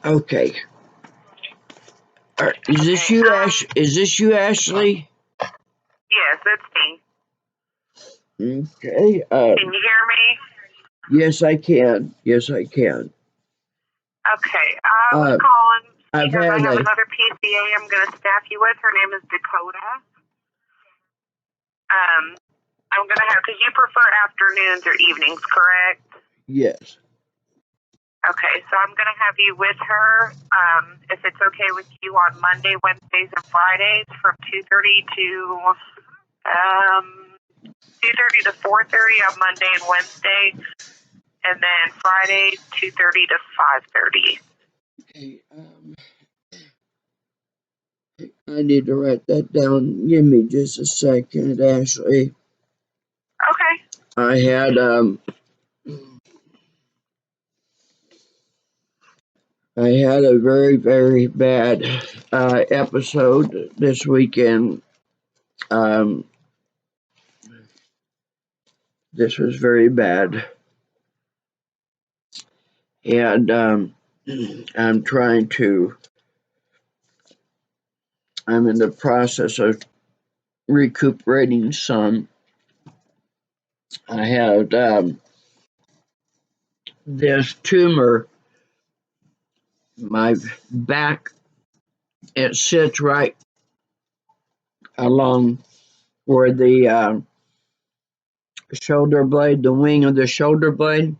Okay. Is this you, Ashley? Yes, it's me. Okay. Can you hear me? Yes, I can. Yes, I can. Okay. I was calling I've because I had have another PCA I'm going to staff you with. Her name is Dakota. I'm going to have, because you prefer afternoons or evenings, correct? Yes. Okay, so I'm going to have you with her, if it's okay with you, on Monday, Wednesdays, and Fridays from 2:30 to 4:30 on Monday and Wednesday, and then Friday 2:30 to 5:30. Okay. I need to write that down. Give me just a second, Ashley. Okay. I had a very, very bad episode this weekend. This was very bad. And I'm in the process of recuperating some. I had this tumor, my back, it sits right along where the shoulder blade, the wing of the shoulder blade,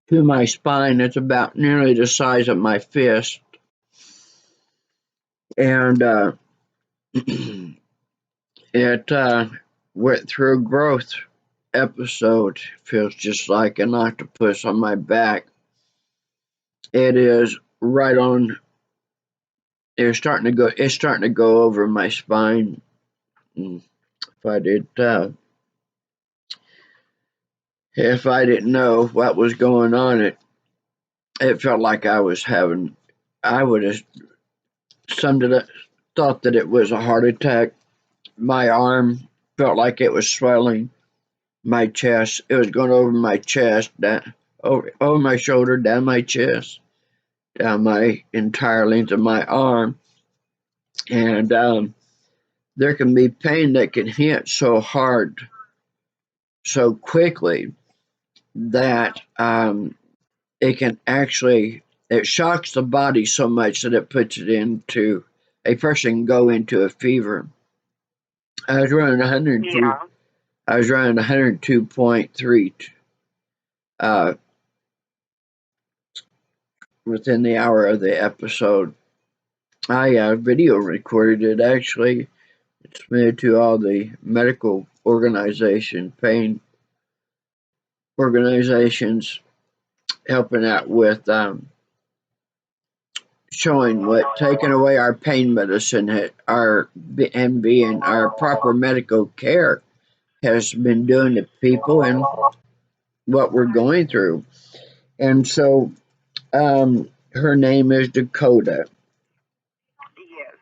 to my spine. It's about nearly the size of my fist. And it went through a growth episode. Feels just like an octopus on my back. It is right on. It's starting to go over my spine. If I didn't know what was going on, it felt like I would have summed it up, thought that it was a heart attack. My arm felt like it was swelling. My chest, it was going over my chest, down, over my shoulder, down my chest, down my entire length of my arm. And there can be pain that can hit so hard, so quickly, that it can actually, it shocks the body so much that it puts it into, a person can go into a fever. I was running 102. Yeah. I was running 102.3 within the hour of the episode. I video recorded it, actually. It's submitted to all the medical organization, pain organizations, helping out with showing what taking away our pain medicine, and being our proper medical care has been doing to people and what we're going through. And so her name is Dakota. Yes.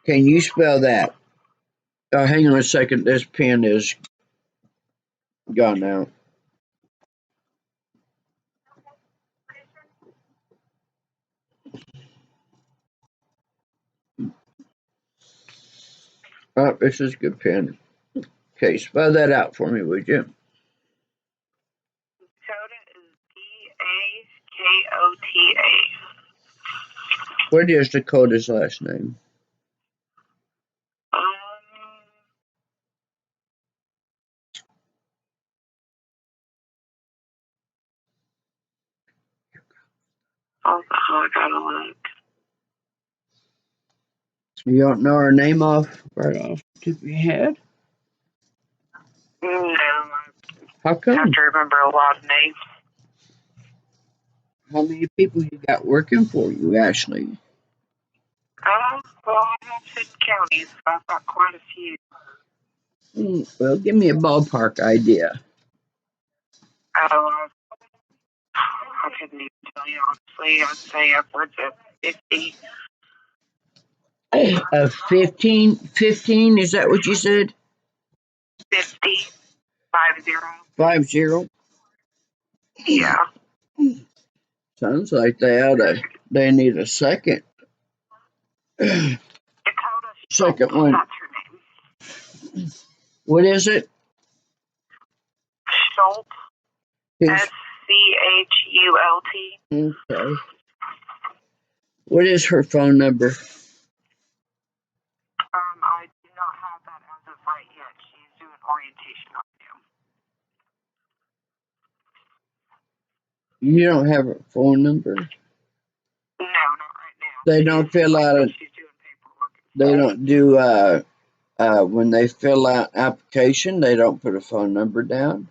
Can you spell that? Hang on a second. This pen is gone now. Oh, this is a good pen. Okay, spell that out for me, would you? Dakota is Dakota. What is Dakota's last name? I gotta look. You don't know her name right off the tip of your head? No. How come? I have to remember a lot of names. How many people you got working for you, Ashley? Well, I have 10 counties, so I've got quite a few. Well, give me a ballpark idea. I couldn't even tell you, honestly. I'd say upwards of 50. 15? 15? Is that what you said? 50. 50. 50? Yeah. Sounds like they need a second Dakota Schultz, second one. that's her name. What is it? Schultz. His, SCHULT. okay. What is her phone number? I do not have that as of right yet. She's doing orientation on you. You don't have her phone number? No, not right now. They don't fill out a, She's doing paperwork. they don't do when they fill out application, they don't put a phone number down.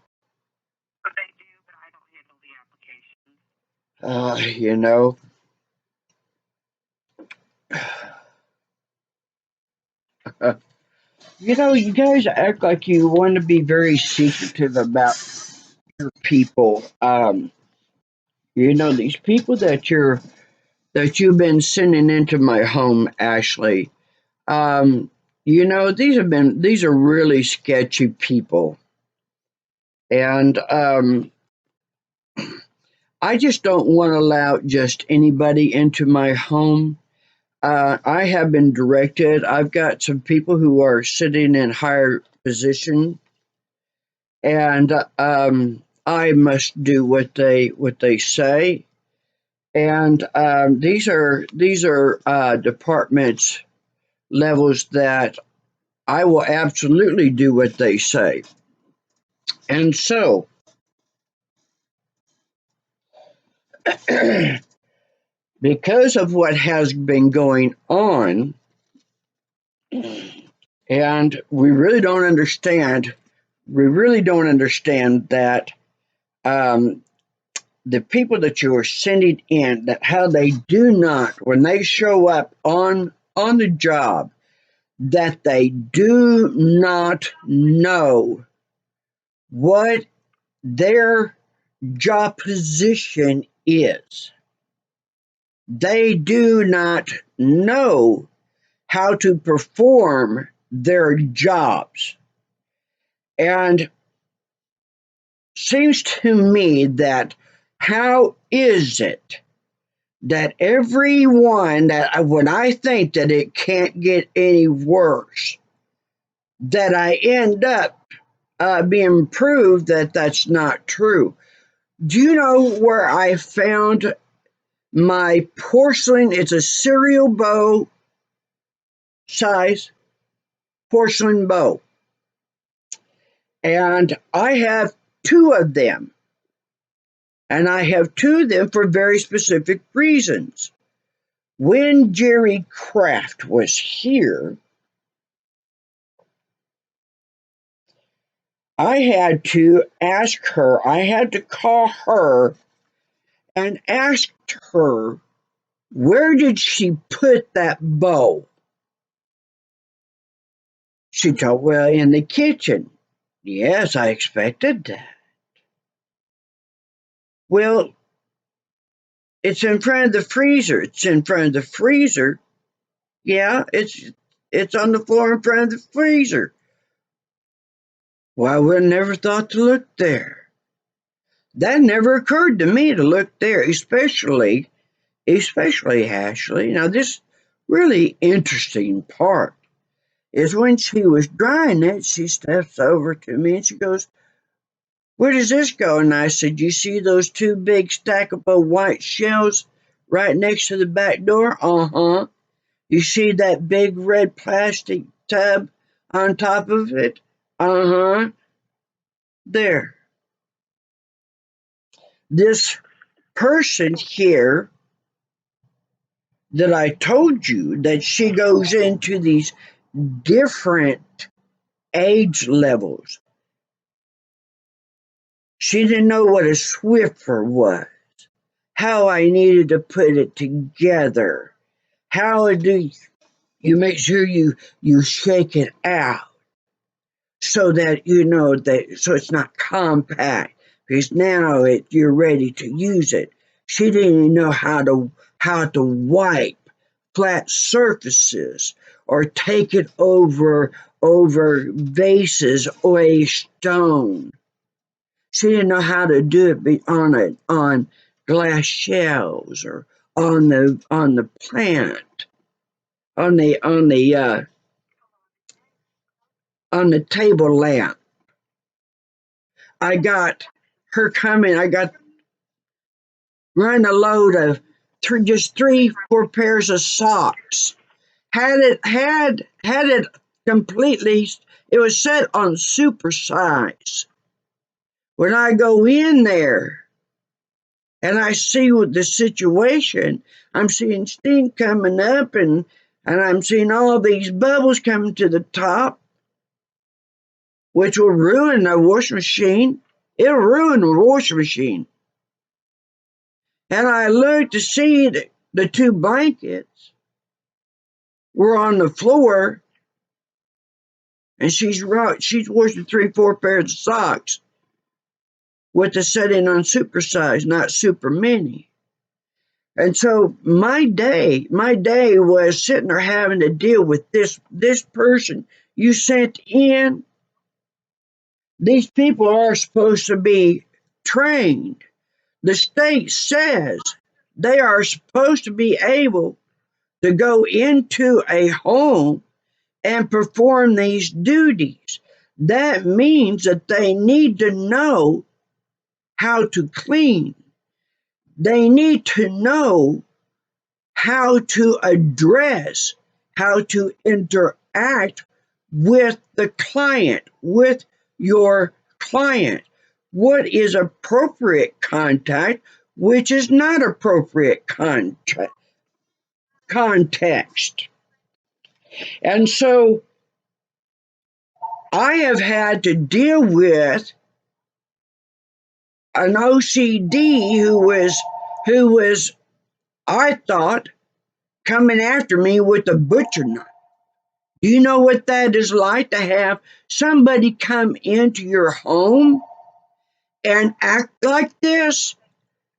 But they do, but I don't handle the application. You know, you guys act like you want to be very secretive about your people. These people that you've been sending into my home, Ashley. These are really sketchy people, and I just don't want to allow just anybody into my home. I have been directed. I've got some people who are sitting in higher position, and I must do what they say. And these are departments levels that I will absolutely do what they say. And so, because of what has been going on, and we really don't understand that the people that you are sending in, that how they do not, when they show up on the job, that they do not know what their job position is. They do not know how to perform their jobs. And seems to me that how is it that everyone that when I think that it can't get any worse, that I end up being proved that that's not true. Do you know where I found my porcelain? It's a cereal bowl size porcelain bowl. And I have two of them. And I have two of them for very specific reasons. When Jerry Kraft was here, I had to call her and ask her, where did she put that bowl? She told, well, in the kitchen. Yes, I expected that. Well, it's in front of the freezer. It's in front of the freezer. Yeah, it's on the floor in front of the freezer. Well, I would have never thought to look there. That never occurred to me to look there, especially Ashley. Now, this really interesting part is when she was drying it, she steps over to me and she goes, where does this go? And I said, you see those two big stackable white shelves right next to the back door? Uh-huh. You see that big red plastic tub on top of it? Uh-huh. There. This person here that I told you that she goes into these different age levels. She didn't know what a Swiffer was, how I needed to put it together, how do you make sure you shake it out so that you know that so it's not compact, because now you're ready to use it. She didn't know how to wipe flat surfaces or take it over vases or a stone. She didn't know how to do it on glass shelves or on the plant, on the table lamp. I got her coming. I got run a load of just 3-4 pairs of socks. Had it completely. It was set on super size. When I go in there and I see what the situation, I'm seeing steam coming up and I'm seeing all these bubbles coming to the top, which will ruin the washing machine. It'll ruin the washing machine. And I looked to see that the 2 blankets were on the floor, and she's washing 3-4 pairs of socks with the setting on super size, not super mini. And so my day was sitting there having to deal with this person you sent in. These people are supposed to be trained. The state says they are supposed to be able to go into a home and perform these duties. That means that they need to know how to clean. They need to know how to address, how to interact with the client, with your client. What is appropriate contact, which is not appropriate context. And so I have had to deal with an OCD who was, I thought, coming after me with a butcher knife. Do you know what that is like, to have somebody come into your home and act like this?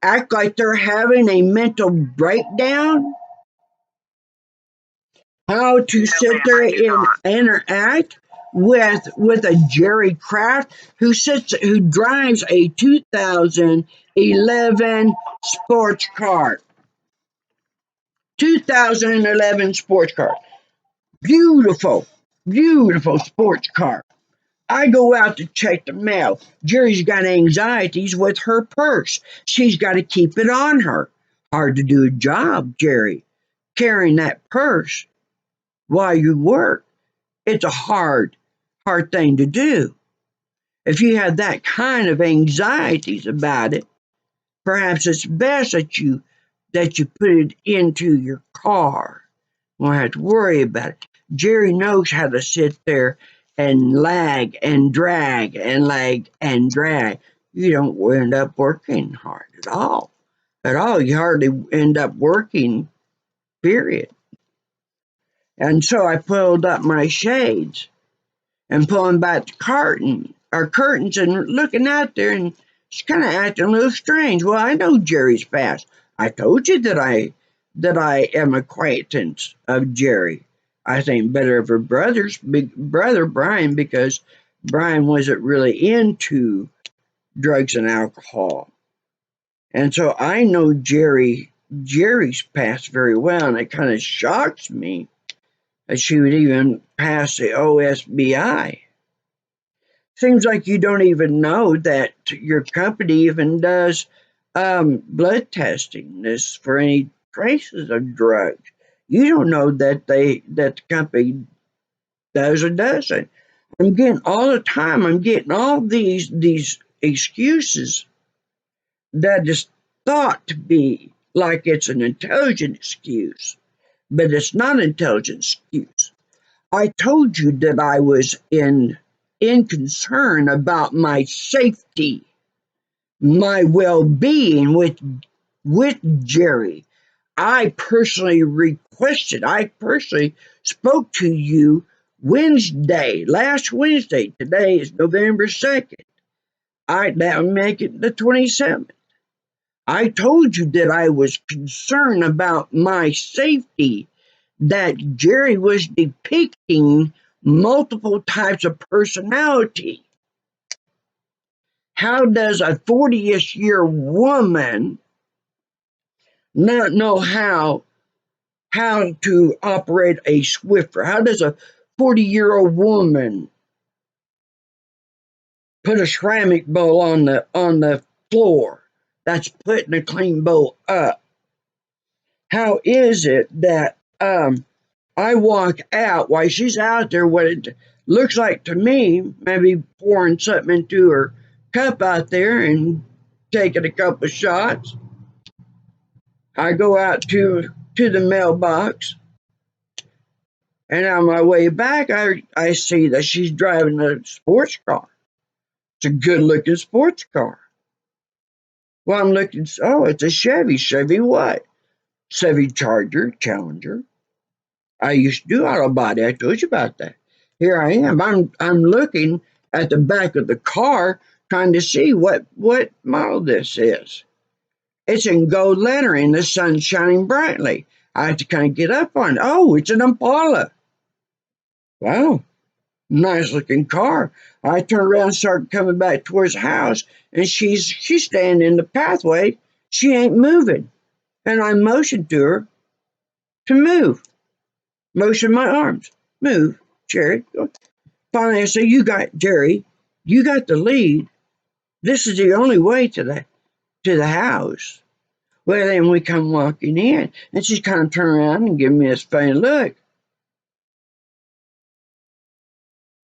Act like they're having a mental breakdown? How to sit there and interact with a Jerry Kraft who drives a 2011 sports car. 2011 sports car. Beautiful, beautiful sports car. I go out to check the mail. Jerry's got anxieties with her purse. She's got to keep it on her. Hard to do a job, Jerry, carrying that purse while you work. It's a hard thing to do. If you have that kind of anxieties about it, perhaps it's best that you put it into your car. You won't have to worry about it. Jerry knows how to sit there and lag and drag and lag and drag. You don't end up working hard at all. At all. You hardly end up working, period. And so I pulled up my shades and pulling back the curtains and looking out there, and she's kind of acting a little strange. Well, I know Jerry's past. I told you that I am acquaintance of Jerry. I think better of her big brother Brian, because Brian wasn't really into drugs and alcohol. And so I know Jerry's past very well, and it kind of shocks me that she would even pass the OSBI. Seems like you don't even know that your company even does blood testing this for any traces of drugs. You don't know that the company does or doesn't. I'm getting all these excuses that is thought to be like it's an intelligent excuse, but it's not an intelligent excuse. I told you that I was in concern about my safety, my well-being with Jerry. I personally spoke to you last Wednesday. Today is November 2nd. That would make it the 27th. I told you that I was concerned about my safety, that Jerry was depicting multiple types of personality. How does a 40-ish year woman not know how to operate a Swiffer. How does a 40-year-old woman put a ceramic bowl on the floor that's putting a clean bowl up? How is it that I walk out while she's out there, what it looks like to me, maybe pouring something into her cup out there and taking a couple of shots? I go out to the mailbox, and on my way back, I see that she's driving a sports car. It's a good looking sports car. Well, I'm looking, oh, it's a Chevy. Chevy what? Chevy Charger, Challenger. I used to do auto body. I told you about that. Here I am. I'm looking at the back of the car, trying to see what model this is. It's in gold lettering. The sun's shining brightly. I have to kind of get up on it. Oh, it's an Impala. Wow, nice looking car. I turn around and start coming back towards the house, and she's standing in the pathway. She ain't moving. And I motioned to her to move. Motion my arms. Move, Jerry. Finally, I say, Jerry, you got the lead. This is the only way to the house. Well, then we come walking in, and she's kind of turned around and giving me this funny look.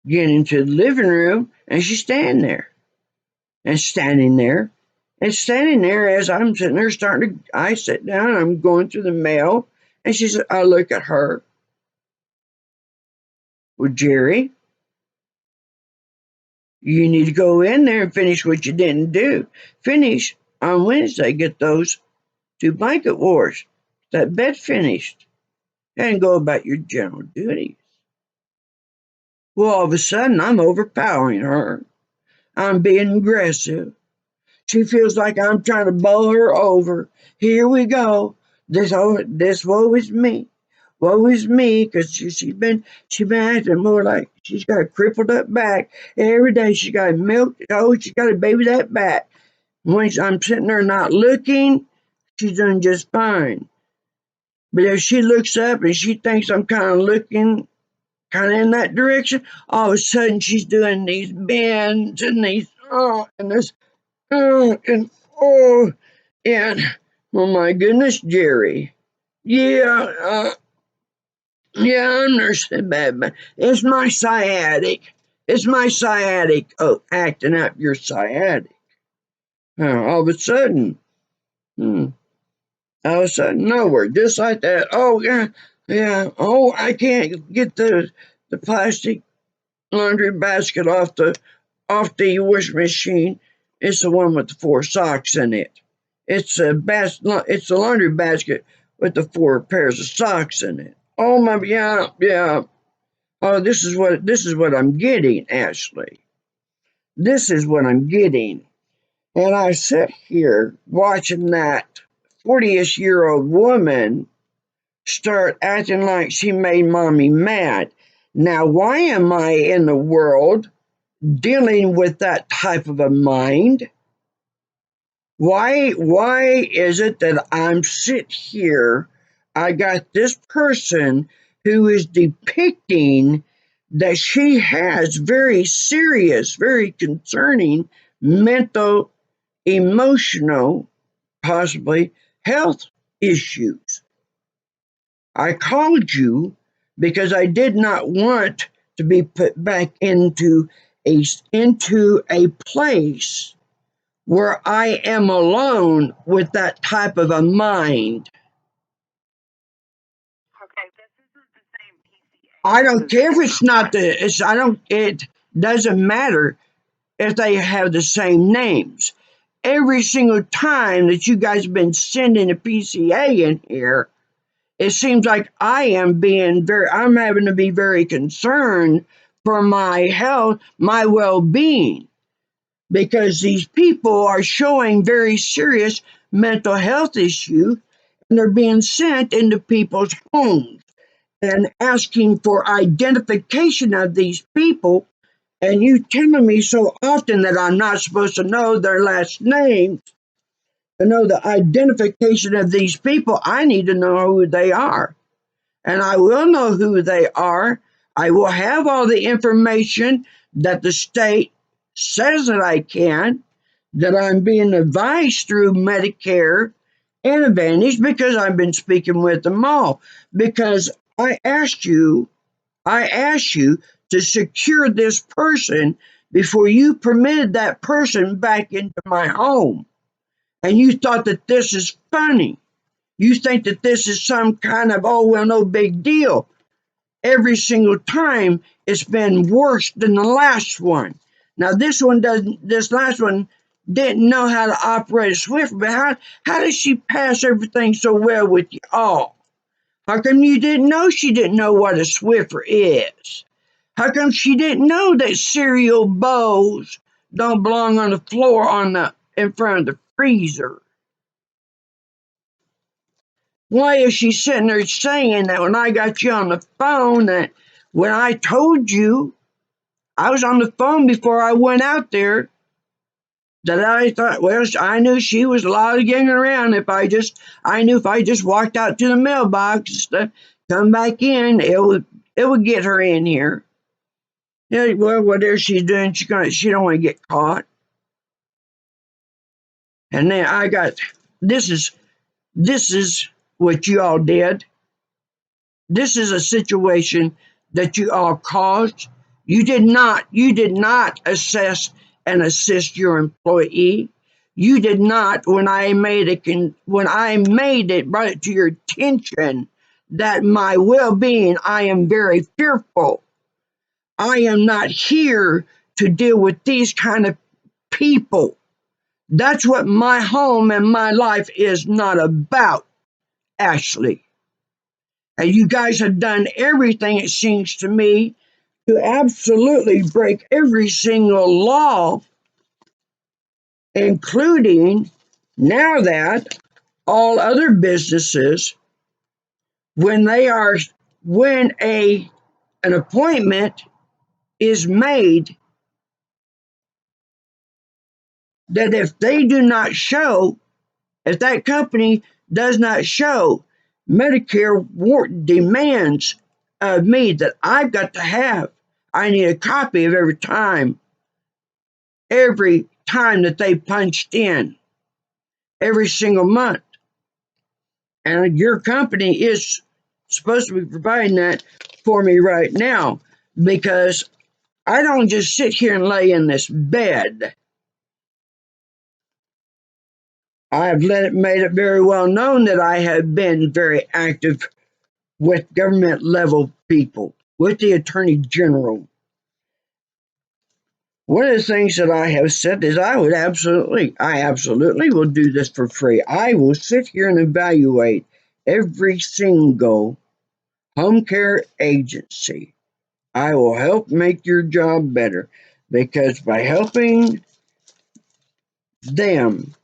Get into the living room, and she's standing there. And standing there. And standing there as I'm sitting there I sit down, I'm going through the mail, and she said, I look at her. Well, Jerry, you need to go in there and finish what you didn't do. Finish on Wednesday, get those 2 blanket wars, that bed finished, and go about your general duties. Well, all of a sudden, I'm overpowering her. I'm being aggressive. She feels like I'm trying to bowl her over. Here we go. This woe is me. Woe is me, because she's been acting more like she's got a crippled up back. Every day she got milk. Oh, she got to baby that back. When I'm sitting there not looking, she's doing just fine. But if she looks up and she thinks I'm kind of looking kind of in that direction, all of a sudden she's doing these bends and these and this and and oh my goodness, Jerry. Yeah, I'm nursing bad. It's my sciatic. It's my sciatic. Oh, acting up your sciatic. All of a sudden, all of a sudden, nowhere, just like that. Oh yeah. Oh, I can't get the plastic laundry basket off the washing machine. It's the one with the 4 socks in it. It's It's a laundry basket with the 4 pairs of socks in it. Oh my, yeah. Oh, this is what I'm getting, Ashley. This is what I'm getting. And I sit here watching that 40-ish-year-old woman start acting like she made mommy mad. Now, why am I in the world dealing with that type of a mind? Why is it that I'm sit here? I got this person who is depicting that she has very serious, very concerning mental, emotional, possibly health issues. I called you because I did not want to be put back into a place where I am alone with that type of a mind. Okay, this isn't the same PCA. I don't care if it's not it doesn't matter if they have the same names. Every single time that you guys have been sending a PCA in here, it seems like I'm having to be very concerned for my health, my well-being, because these people are showing very serious mental health issues, and they're being sent into people's homes and asking for identification of these people. And you telling me so often that I'm not supposed to know their last names. to know the identification of these people. I need to know who they are. And I will know who they are. I will have all the information that the state says that I can, that I'm being advised through Medicare and Advantage, because I've been speaking with them all. Because I asked you to secure this person before you permitted that person back into my home. And you thought that this is funny. You think that this is some kind of, oh, well, no big deal. Every single time it's been worse than the last one. Now this last one didn't know how to operate a Swiffer, but how does she pass everything so well with you all? How come you didn't know she didn't know what a Swiffer is? How come she didn't know that cereal bowls don't belong on the floor in front of the freezer? Why is she sitting there saying that when I got you on the phone, that when I told you I was on the phone before I went out there, that I thought, well, I knew she was lollygagging around. I knew if I just walked out to the mailbox to come back in, it would get her in here. Yeah, well, whatever she's doing, she don't want to get caught. And then this is what you all did. This is a situation that you all caused. You did not assess and assist your employee. You did not, when I made it, brought it to your attention that my well-being, I am very fearful. I am not here to deal with these kind of people. That's what my home and my life is not about, Ashley. And you guys have done everything, it seems to me, to absolutely break every single law, including now that all other businesses, when they are when an appointment is made, that if they do not show, if that company does not show, Medicare demands of me that I've got to have. I need a copy of every time that they punched in, every single month. And your company is supposed to be providing that for me right now, because I don't just sit here and lay in this bed. I have made it very well known that I have been very active with government level people, with the Attorney General. One of the things that I have said is I absolutely will do this for free. I will sit here and evaluate every single home care agency. I will help make your job better, because by helping them,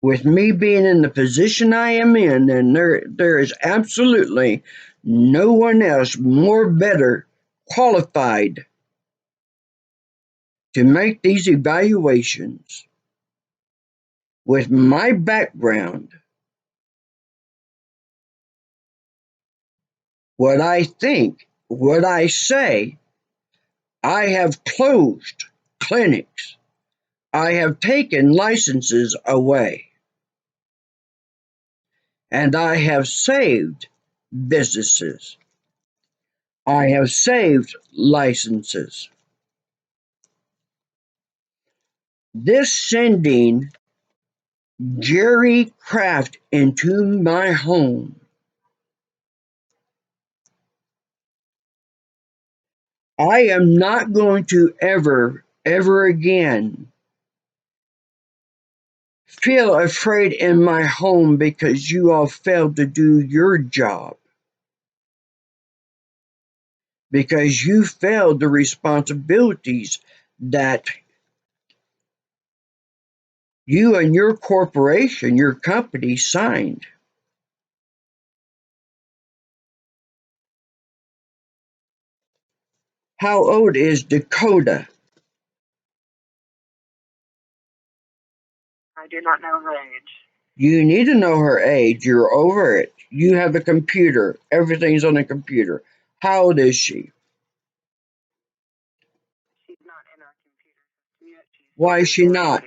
with me being in the position I am in, and there is absolutely no one else more better qualified to make these evaluations. With my background, what I think, what I say, I have closed clinics. I have taken licenses away. And I have saved businesses. I have saved licenses. This sending Jerry Kraft into my home, I am not going to ever again feel afraid in my home because you all failed to do your job, because you failed the responsibilities that you and your corporation, your company signed. How old is Dakota? I do not know her age. You need to know her age. You're over it. You have a computer. Everything's on a computer. How old is she? She's not in our computer system yet. Why is she not?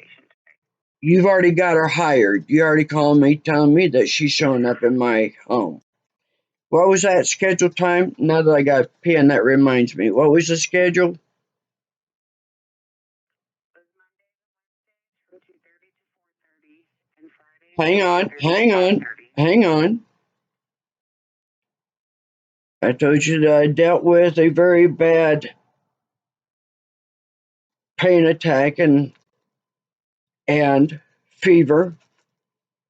You've already got her hired. You already called me telling me that she's showing up in my home. What was that scheduled time? Now that I got a pen, that reminds me. What was the schedule? Hang on. I told you that I dealt with a very bad pain attack and fever.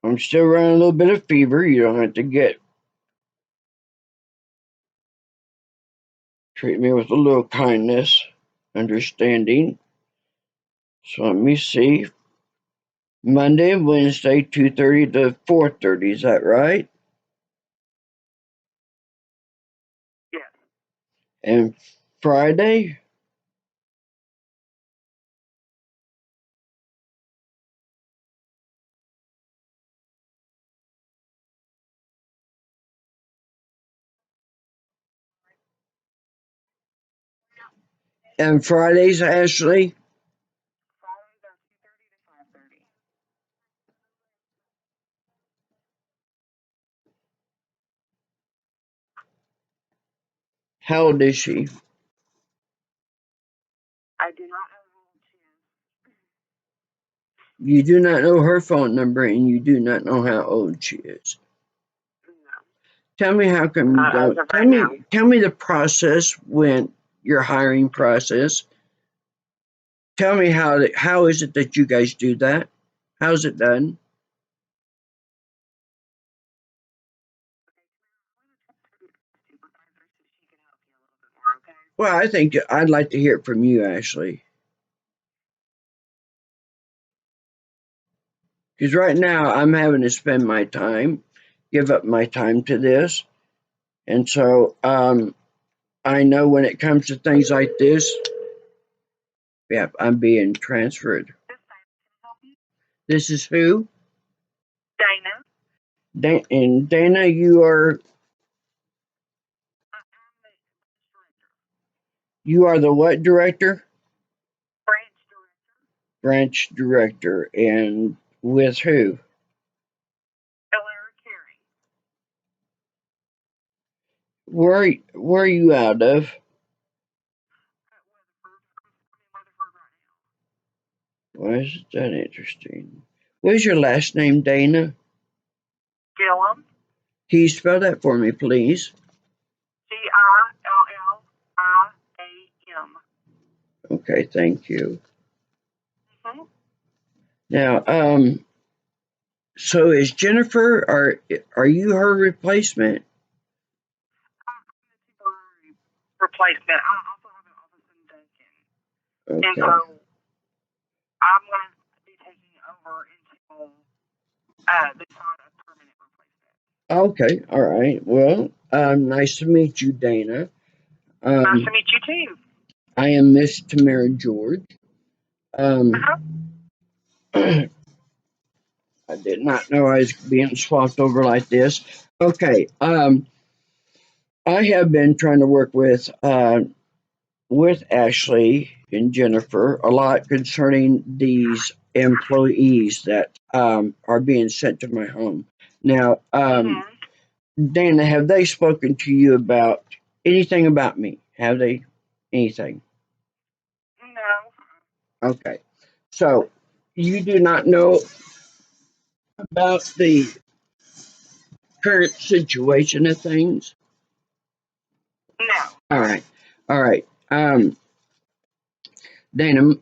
I'm still running a little bit of fever. You don't have to treat me with a little kindness, understanding. So let me see. Monday and Wednesday, 2:30 to 4:30. Is that right? Yes. And Friday? And Fridays, Ashley? Fridays are 2:30 to 5:30. How old is she? I do not know who she is. You do not know her phone number and you do not know how old she is. No. Tell me how come you don't. Tell me the process when your hiring process. Tell me how is it that you guys do that? How's it done? Well, I think I'd like to hear it from you, Ashley. Because right now I'm having to spend my time, give up my time to this. And so I know when it comes to things like this, yeah, I'm being transferred. This is who? Dana. And Dana, you are the what director? Branch director. And with who? Where are you out of? Why is that interesting? What is your last name, Dana? Gillum. Can you spell that for me, please? Gilliam. Okay, thank you. Mm-hmm. Now, so is Jennifer, are you her replacement? Replacement. I also have an office in Duncan. Okay. And so I'm going to be taking over until they find a permanent replacement. Okay, all right. Well, nice to meet you, Dana. Nice to meet you too. I am Miss Tamara George. I did not know I was being swapped over like this. Okay, I have been trying to work with Ashley and Jennifer a lot concerning these employees that are being sent to my home. Now, Dana, have they spoken to you about anything about me? Have they? Anything? No. Okay. So, you do not know about the current situation of things? No. All right. All right. Dana,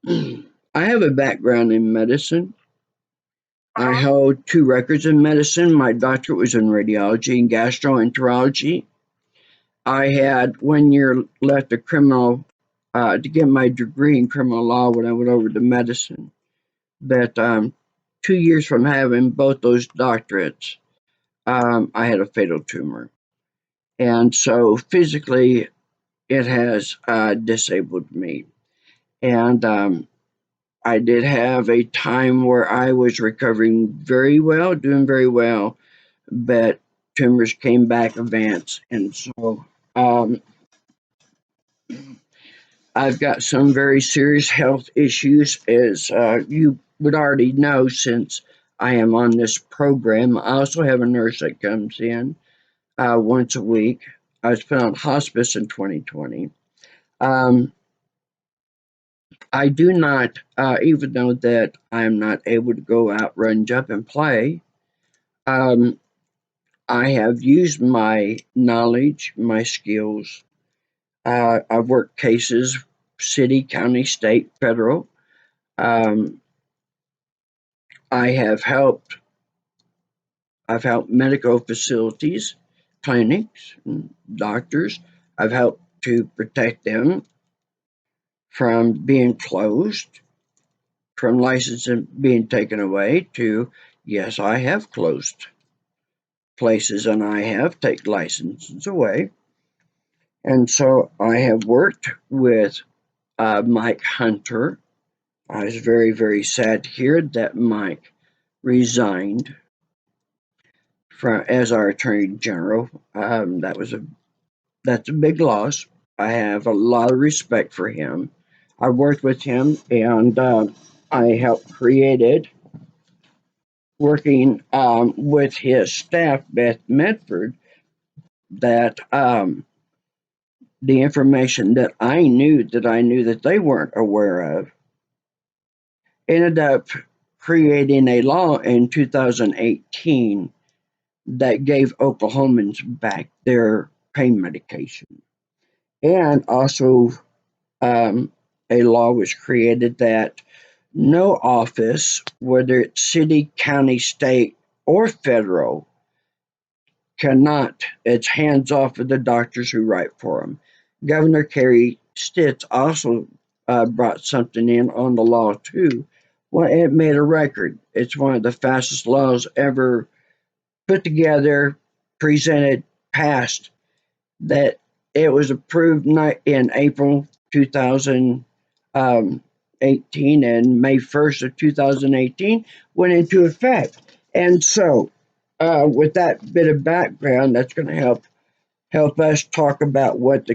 I have a background in medicine. I held 2 records in medicine. My doctorate was in radiology and gastroenterology. I had 1 year left of criminal to get my degree in criminal law when I went over to medicine. But 2 years from having both those doctorates, I had a fatal tumor. And so physically, it has disabled me. And I did have a time where I was recovering very well, doing very well, but tumors came back advanced. And so I've got some very serious health issues, as you would already know since I am on this program. I also have a nurse that comes in once a week. I was put on hospice in 2020. I do not, even though that I'm not able to go out, run, jump, and play, um, I have used my knowledge, my skills. I've worked cases, city, county, state, federal. Um, I have helped. I've helped medical facilities, clinics, and doctors. I've helped to protect them from being closed, from licensing being taken away. To yes, I have closed places and I have taken licenses away. And so I have worked with Mike Hunter. I was very, very sad to hear that Mike resigned from as our Attorney General. That's a big loss. I have a lot of respect for him. I worked with him, and I helped created working with his staff, Beth Medford, that the information that I knew that they weren't aware of ended up creating a law in 2018 that gave Oklahomans back their pain medication. And also, a law was created that no office, whether it's city, county, state, or federal, cannot, it's hands off of the doctors who write for them. Governor Kerry Stitz also brought something in on the law too. Well, it made a record. It's one of the fastest laws ever put together, presented, passed. That it was approved in April 2018, and May 1st of 2018 went into effect. And so, with that bit of background, that's going to help us talk about what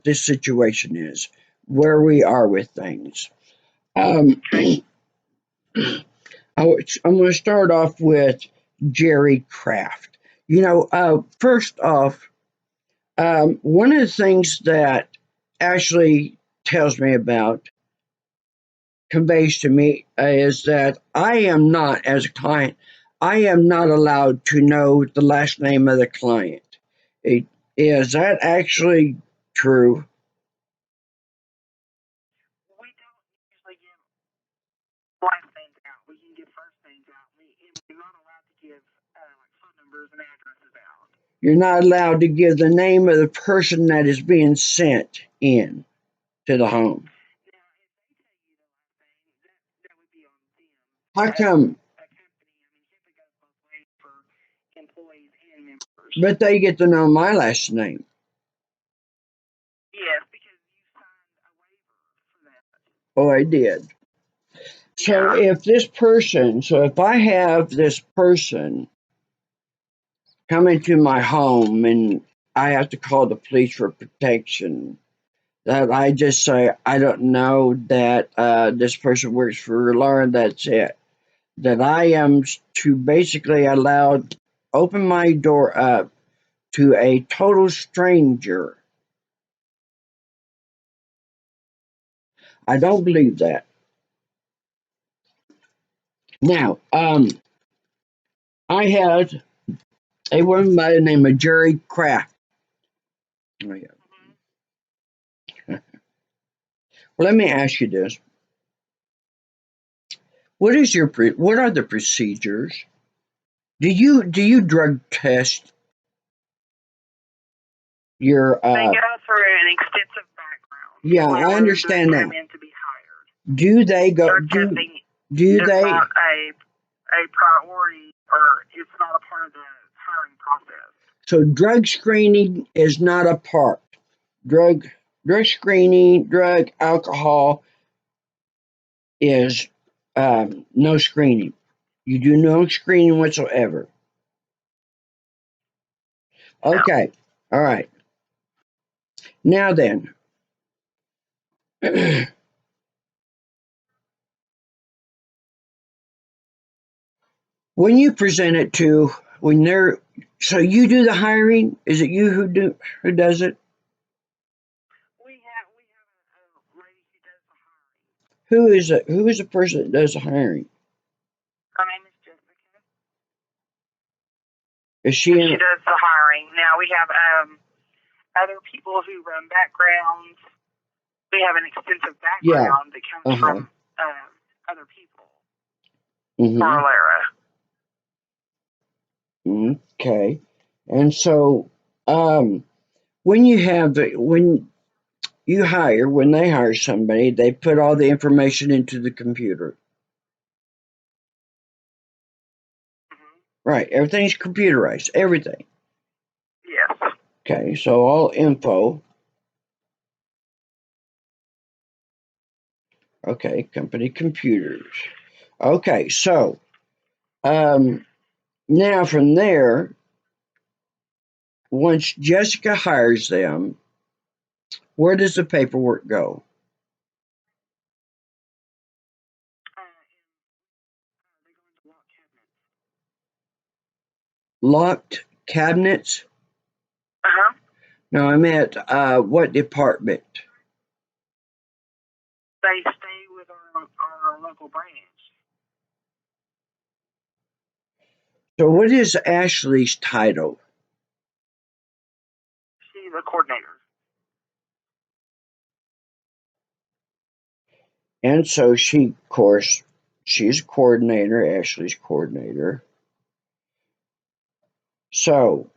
the situation is, where we are with things. I'm going to start off with Jerry Kraft. First off, one of the things that Ashley tells me about, conveys to me, is that I am not, as a client, I am not allowed to know the last name of the client. Is that actually true? We don't usually give last names out. We can give first names out. We're not allowed to give like phone numbers and addresses out. You're not allowed to give the name of the person that is being sent in to the home. Now, if they tell you the last name, that would be on them. How come? A company, HIPAA goes both ways for employees and members. But they get to know my last name. Yes, because you signed a waiver for that. Oh, I did. So Yeah. if I have this person come into my home and I have to call the police for protection, that I just say, I don't know that this person works for Lauren, that's it. That I am to basically open my door up to a total stranger. I don't believe that. Now, I had a woman by the name of Jerry Kraft. Oh, yeah. Well, let me ask you this: what are the procedures? Do you drug test your? They go through an extensive background. Yeah, I understand that. To be hired. Do they go? Drug testing Do is they? not a priority, or it's not a part of the hiring process. So drug screening is not a part. Drug screening, drug alcohol is no screening. You do no screening whatsoever. Okay. All right. Now then, when you present it to when they're so you do the hiring. Is it you who does it? We have a lady who does the hiring. Who is the person that does the hiring? Her name is Jessica. Is she in She does the hiring. Now we have other people who run backgrounds. We have an extensive background that comes from other people for Alera. Okay. And so when they hire somebody, they put all the information into the computer. Right. Everything's computerized. Everything. Yes. Okay. So all info. Okay. Company computers. Okay. So now from there, once Jessica hires them, where does the paperwork go? They go into locked cabinets. Locked cabinets? No, I meant what department? They stay with our local branch. So what is Ashley's title? She's a coordinator. And so she's a coordinator, Ashley's coordinator. So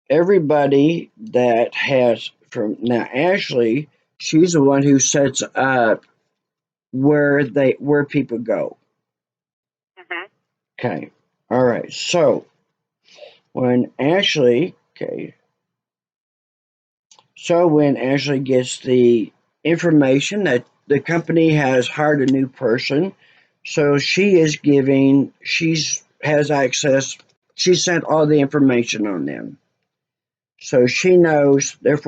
everybody that has now Ashley, she's the one who sets up where people go. Okay. All right. So when Ashley gets the information that the company has hired a new person, so she has access. She sent all the information on them. So she knows their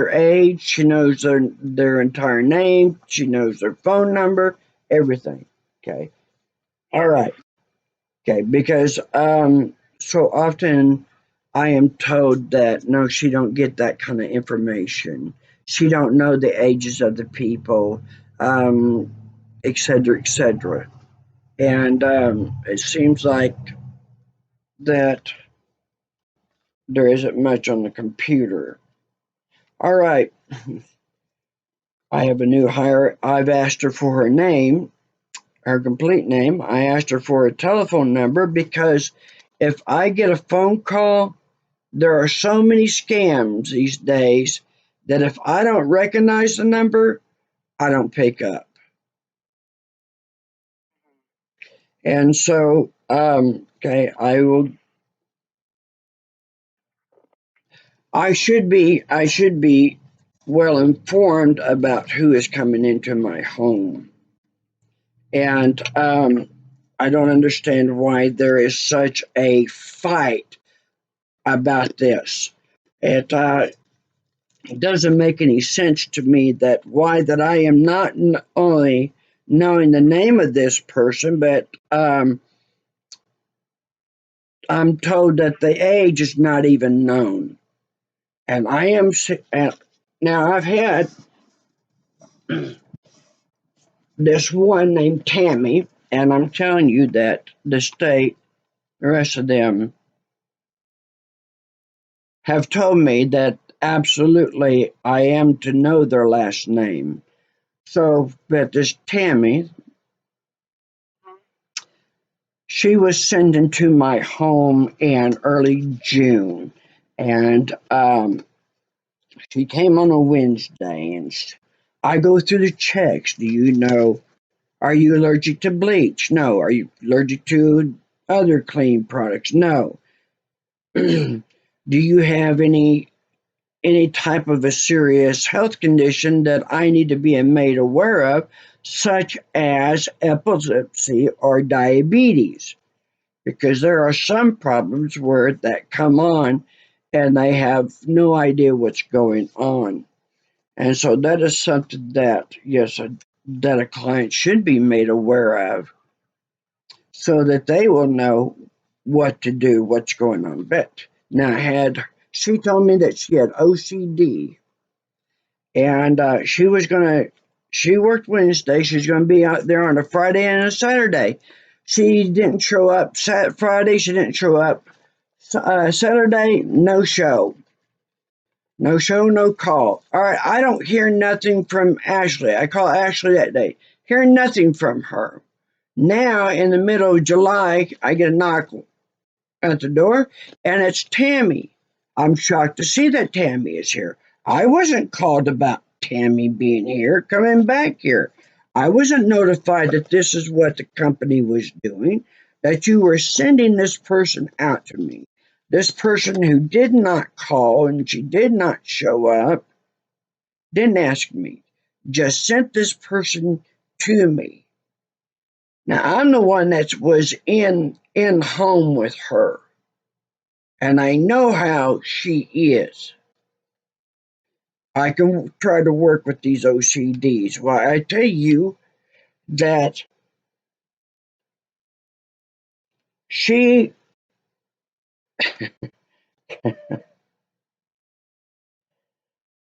age, she knows their entire name, she knows their phone number, everything. Okay. All right. Okay, because so often I am told that no, she don't get that kind of information. She don't know the ages of the people, et cetera, et cetera. And it seems like that there isn't much on the computer. All right. I have a new hire. I've asked her for her name, her complete name. I asked her for a telephone number because if I get a phone call, there are so many scams these days that if I don't recognize the number, I don't pick up. And so, I should be well informed about who is coming into my home. And I don't understand why there is such a fight about this. It doesn't make any sense to me that I am not only knowing the name of this person, but I'm told that the age is not even known. And I am now I've had this one named Tammy, and I'm telling you that the state, the rest of them, have told me that absolutely I am to know their last name. So, but this Tammy, she was sent into my home in early June, and she came on a Wednesday, and I go through the checks. Do you know? Are you allergic to bleach? No. Are you allergic to other clean products? No. Do you have any any type of a serious health condition that I need to be made aware of, such as epilepsy or diabetes, because there are some problems where that come on and they have no idea what's going on. And so that is something that, yes, that a client should be made aware of so that they will know what to do, what's going on. But now, she told me that she had OCD, and she worked Wednesday. She's going to be out there on a Friday and a Saturday. She didn't show up Friday. She didn't show up Saturday. No show. No show, no call. All right, I don't hear nothing from Ashley. I call Ashley that day. Hear nothing from her. Now, in the middle of July, I get a knock at the door, and it's Tammy. I'm shocked to see that Tammy is here. I wasn't called about Tammy being here, coming back here. I wasn't notified that this is what the company was doing, that you were sending this person out to me. This person who did not call and she did not show up, didn't ask me, just sent this person to me. Now, I'm the one that was in home with her, and I know how she is. I can try to work with these OCDs. Well, I tell you that the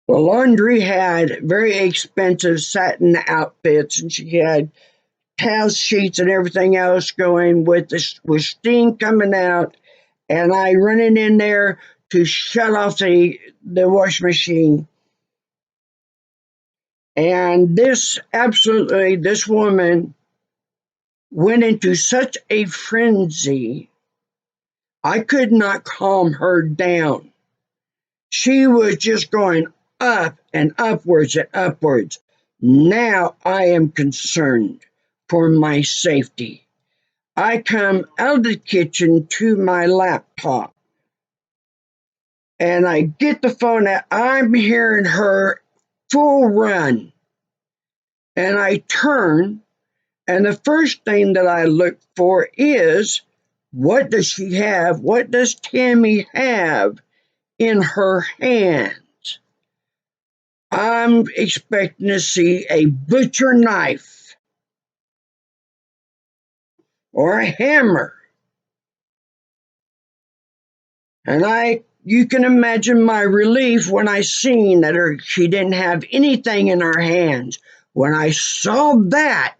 laundry had very expensive satin outfits, and she had towel sheets and everything else going with steam coming out, and I running in there to shut off the wash machine. And this woman went into such a frenzy, I could not calm her down. She was just going up and upwards and upwards. Now I am concerned for my safety. I come out of the kitchen to my laptop, and I get the phone out. I'm hearing her full run, and I turn, and the first thing that I look for is, what does she have? What does Tammy have in her hands? I'm expecting to see a butcher knife or a hammer. And you can imagine my relief when I seen that she didn't have anything in her hands. When I saw that,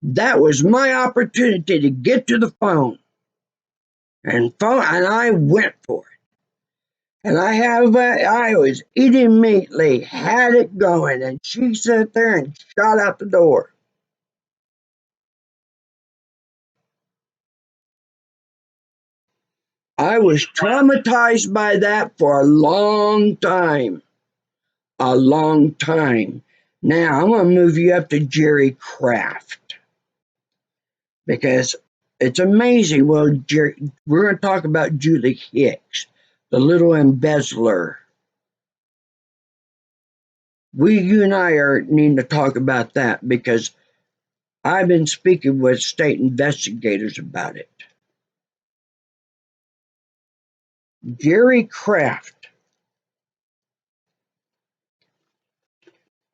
that was my opportunity to get to the phone. And I went for it. And I was immediately had it going, and she sat there and shot out the door. I was traumatized by that for a long time. A long time. Now, I'm going to move you up to Jerry Kraft, because it's amazing. Well, we're going to talk about Julie Hicks, the little embezzler. You and I need to talk about that, because I've been speaking with state investigators about it. Jerry Kraft.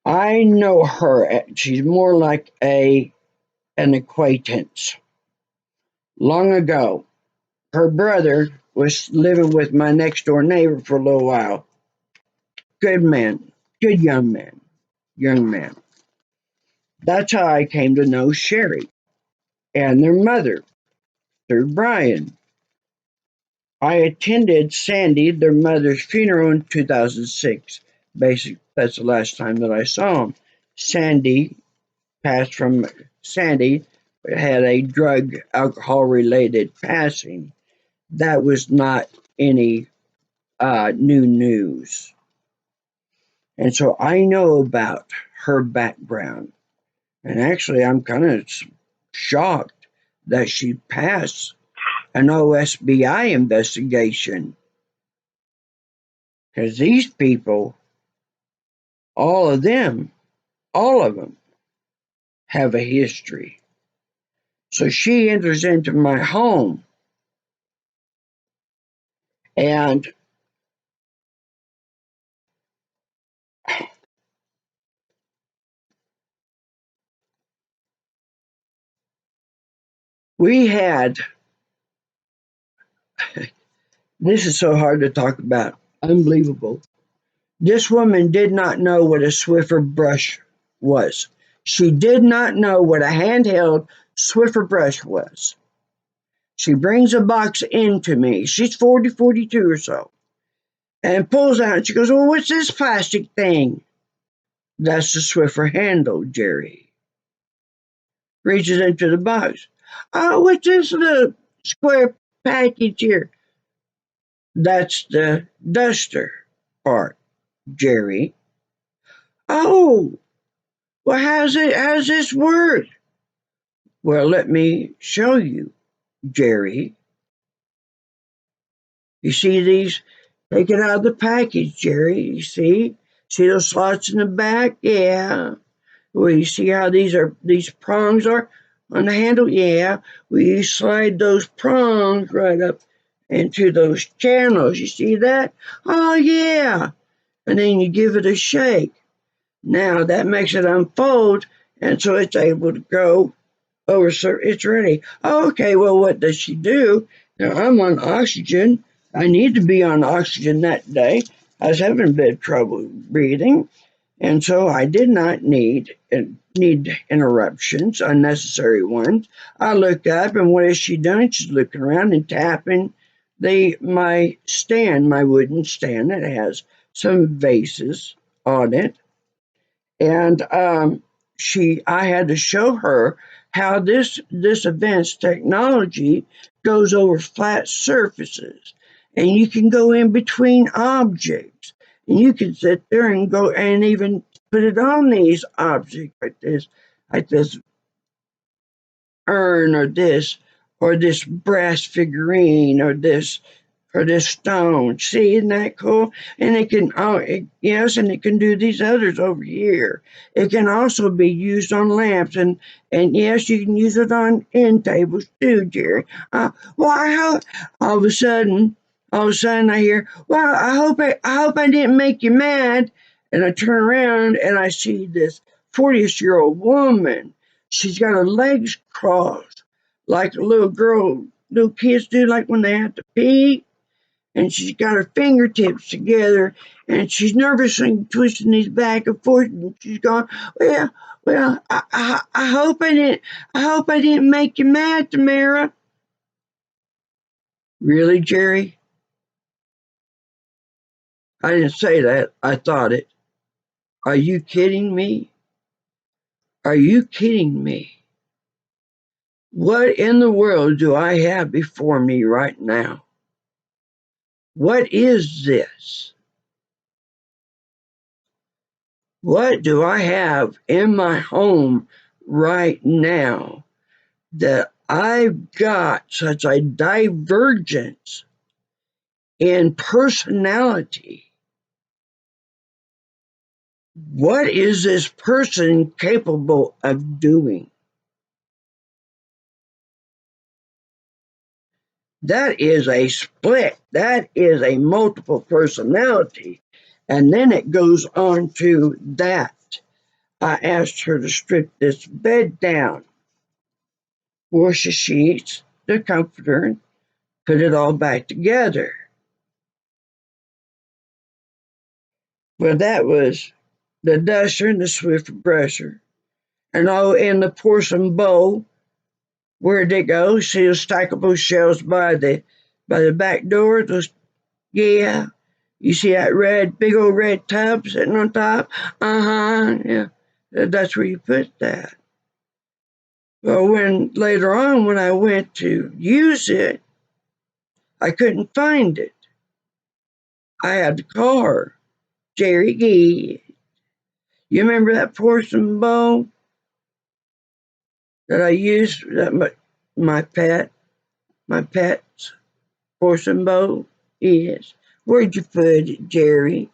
I know her. She's more like an acquaintance. Long ago, her brother was living with my next door neighbor for a little while. Good man. Good young man. Young man. That's how I came to know Sherry and their mother, through Brian. I attended Sandy, their mother's funeral, in 2006. Basically, that's the last time that I saw him. Sandy had a drug alcohol related passing. That was not any new news. And so I know about her background. And actually, I'm kind of shocked that she passed an OSBI investigation. Because these people, all of them, have a history. So she enters into my home, and we had, this is so hard to talk about, unbelievable. This woman did not know what a Swiffer brush was. She did not know what a handheld Swiffer brush was. She brings a box into me. She's 40, 42 or so, and pulls out, and she goes, well, what's this plastic thing? That's the Swiffer handle, Jerry. Reaches into the box. Oh, what's this little square package here? That's the duster part, Jerry. Oh, well, how's this work? Well, let me show you, Jerry. You see these? Take it out of the package, Jerry. You see? See those slots in the back? Yeah. Well, you see how these prongs are on the handle? Yeah. Well, you slide those prongs right up into those channels. You see that? Oh, yeah. And then you give it a shake. Now that makes it unfold, and so it's able to go over. So it's ready. Okay, well, what does she do? Now I'm on oxygen. I need to be on oxygen that day. I was having a bit of trouble breathing, and so I did not need interruptions, unnecessary ones. I looked up, and what is she doing? She's looking around and tapping my wooden stand that has some vases on it, and I had to show her how this advanced technology goes over flat surfaces, and you can go in between objects, and you can sit there and go and even put it on these objects like this urn or this brass figurine or this stone. See, isn't that cool? And it can, yes, and it can do these others over here. It can also be used on lamps, and yes, you can use it on end tables too, Jerry. Well, I hope all of a sudden, I hear, well, I hope I didn't make you mad. And I turn around and I see this 40-year-old woman. She's got her legs crossed like a little kids do, like when they have to pee, and she's got her fingertips together, and she's nervously twisting these back and forth, and she's going, well, I hope I didn't make you mad, Tamara. Really, Jerry? I didn't say that. I thought it. Are you kidding me? Are you kidding me? What in the world do I have before me right now? What is this? What do I have in my home right now that I've got such a divergence in personality? What is this person capable of doing? That is a split. That is a multiple personality. And then it goes on to that. I asked her to strip this bed down, wash the sheets, the comforter, and put it all back together. Well, that was the duster and the Swift brusher. And in the porcelain bowl, where'd they go? See those stackable shelves by the back door? Yeah. You see that big old red tub sitting on top? Yeah. That's where you put that. Well, later on, when I went to use it, I couldn't find it. I had to call her, Jerry Gee. You remember that porcelain bowl that I used? That my pet's porcelain bowl? Yes. Where'd you put it, Jerry?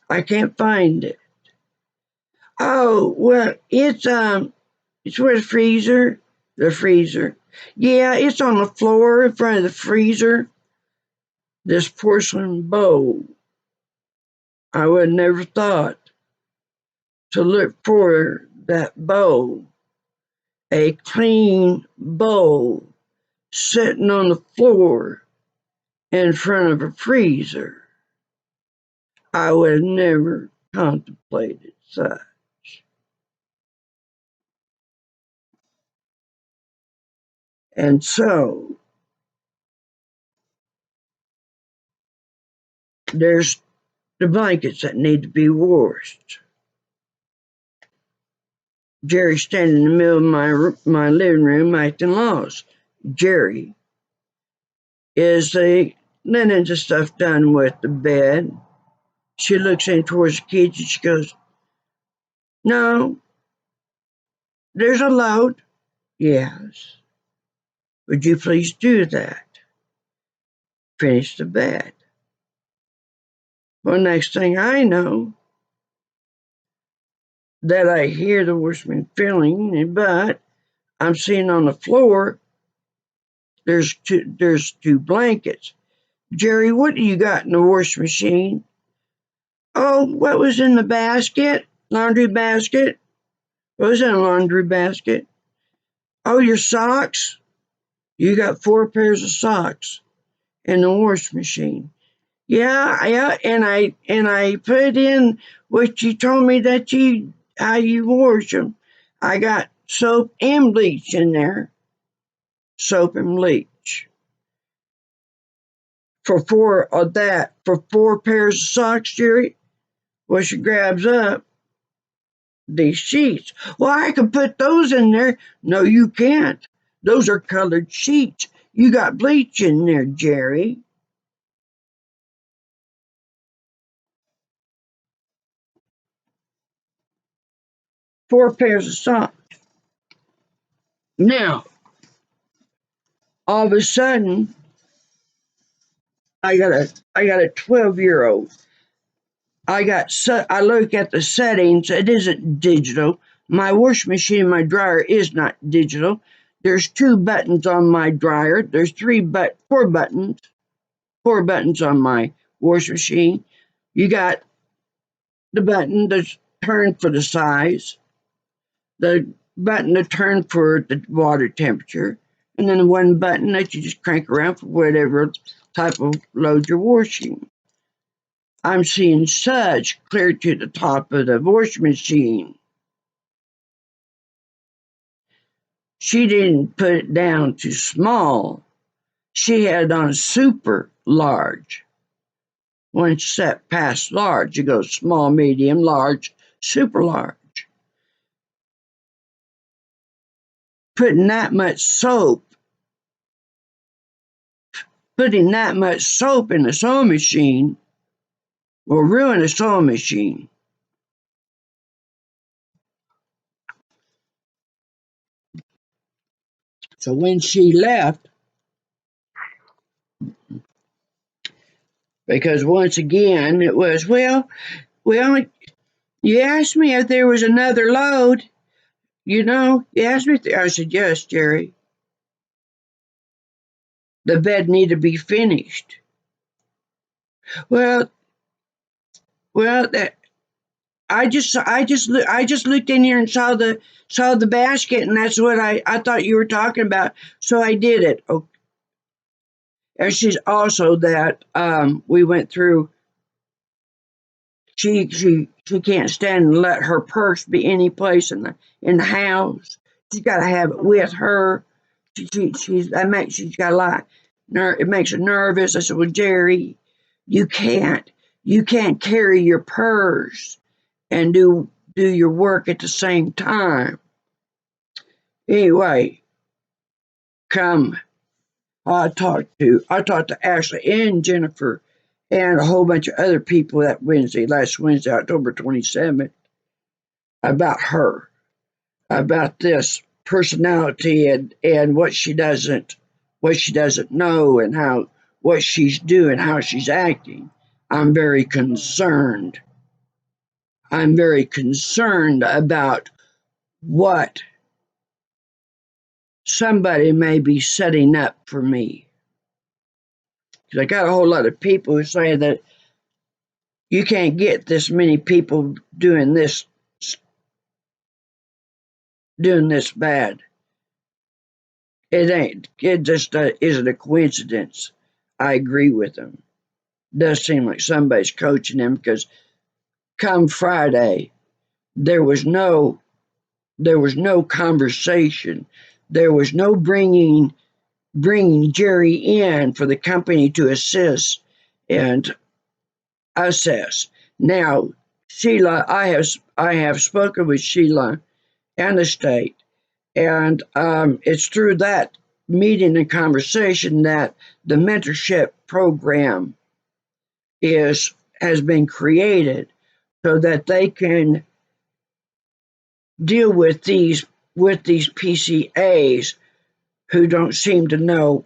I can't find it. Oh, well, it's where the freezer. The freezer. Yeah, it's on the floor in front of the freezer. This porcelain bowl. I would never thought to look for that bowl. A clean bowl sitting on the floor in front of a freezer. I would have never contemplated such. And so there's the blankets that need to be washed. Jerry's standing in the middle of my living room acting lost. Jerry, is the linens and stuff done with the bed? She looks in towards the kitchen. She goes, no, there's a load. Yes. Would you please do that? Finish the bed. Well, next thing I know, that I hear the washman filling, but I'm seeing on the floor there's two blankets. Jerry, what do you got in the wash machine? Oh, what was in the basket? Laundry basket? What was in a laundry basket? Oh, your socks? You got 4 pairs of socks in the wash machine. Yeah, and I put in what you told me that how you wash them. I got soap and bleach in there. Soap and bleach. For 4 pairs of socks, Jerry. Well, she grabs up these sheets. Well, I can put those in there. No, you can't. Those are colored sheets. You got bleach in there, Jerry. Four pairs of socks. Now, all of a sudden, I got a 12-year-old. I look at the settings. It isn't digital. My wash machine, my dryer is not digital. There's 2 buttons on my dryer. There's 4 buttons. 4 buttons on my wash machine. You got the button to turn for the size, the button to turn for the water temperature, and then 1 button that you just crank around for whatever type of load you're washing. I'm seeing such clear to the top of the wash machine. She didn't put it down to small. She had it on super large. Once set past large, you go small, medium, large, super large. Putting that much soap in the sewing machine will ruin a sewing machine. So when she left, because once again it was, well, you asked me if there was another load. You asked me. I said, yes, Jerry. The bed needed to be finished. Well, that I just looked in here and saw the basket, and that's what I thought you were talking about. So I did it. Oh, and she's also that we went through. She can't stand to let her purse be any place in the house. She's got to have it with her. She's got a lot. It makes her nervous. I said, well, Jerry, you can't carry your purse and do your work at the same time. Anyway, I talked to Ashley and Jennifer and a whole bunch of other people last Wednesday, October 27th, about her, about this personality and what she doesn't know, and how what she's doing, how she's acting, I'm very concerned. I'm very concerned about what somebody may be setting up for me. Because I got a whole lot of people who say that you can't get this many people doing this bad. It just isn't a coincidence. I agree with them. It does seem like somebody's coaching them, because come Friday, there was no conversation. There was no bringing Jerry in for the company to assist and assess. Now, Sheila, I have spoken with Sheila and the state, and it's through that meeting and conversation that the mentorship program has been created, so that they can deal with these PCAs who don't seem to know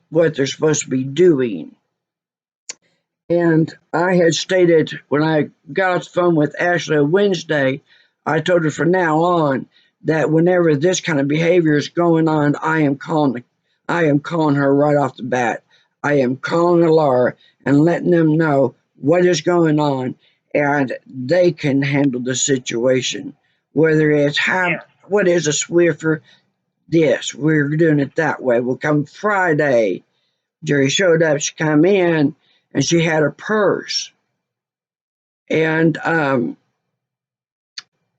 what they're supposed to be doing. And I had stated when I got off the phone with Ashley on Wednesday, I told her from now on that whenever this kind of behavior is going on, I am calling her right off the bat. I am calling Laura and letting them know what is going on, and they can handle the situation. Whether it's what is a Swiffer, this, we're doing it that way. Well, come Friday, Jerry showed up, she come in, and she had her purse. And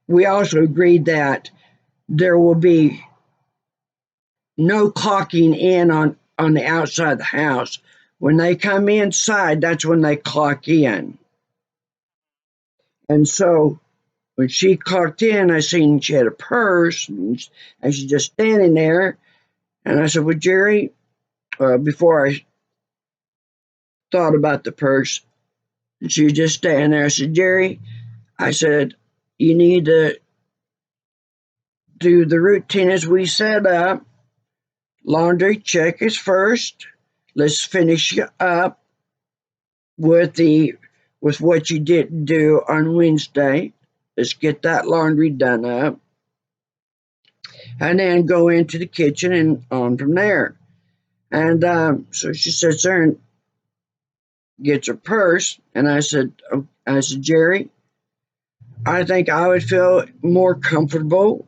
we also agreed that there will be no clocking in on the outside of the house. When they come inside, that's when they clock in. And so when she clocked in, I seen she had a purse, and she's just standing there. And I said, well, Jerry, before I thought about the purse, and she was just standing there. I said, Jerry, I said, you need to do the routine as we set up. Laundry check is first. Let's finish up with what you didn't do on Wednesday. Let's get that laundry done up, and then go into the kitchen and on from there. And so she sits there and gets her purse, and I said, Jerry, I think I would feel more comfortable,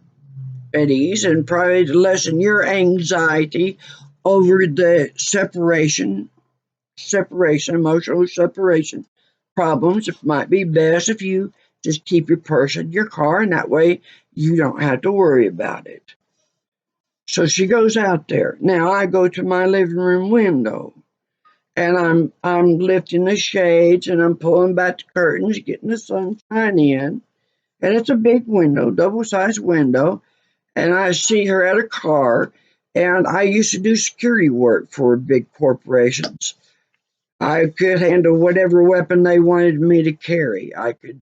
at ease, and probably to lessen your anxiety over the separation, emotional separation problems. It might be best if you just keep your purse in your car, and that way you don't have to worry about it. So she goes out there. Now I go to my living room window, and I'm lifting the shades, and I'm pulling back the curtains, getting the sunshine in. And it's a big window, double-sized window. And I see her at a car, and I used to do security work for big corporations. I could handle whatever weapon they wanted me to carry. I could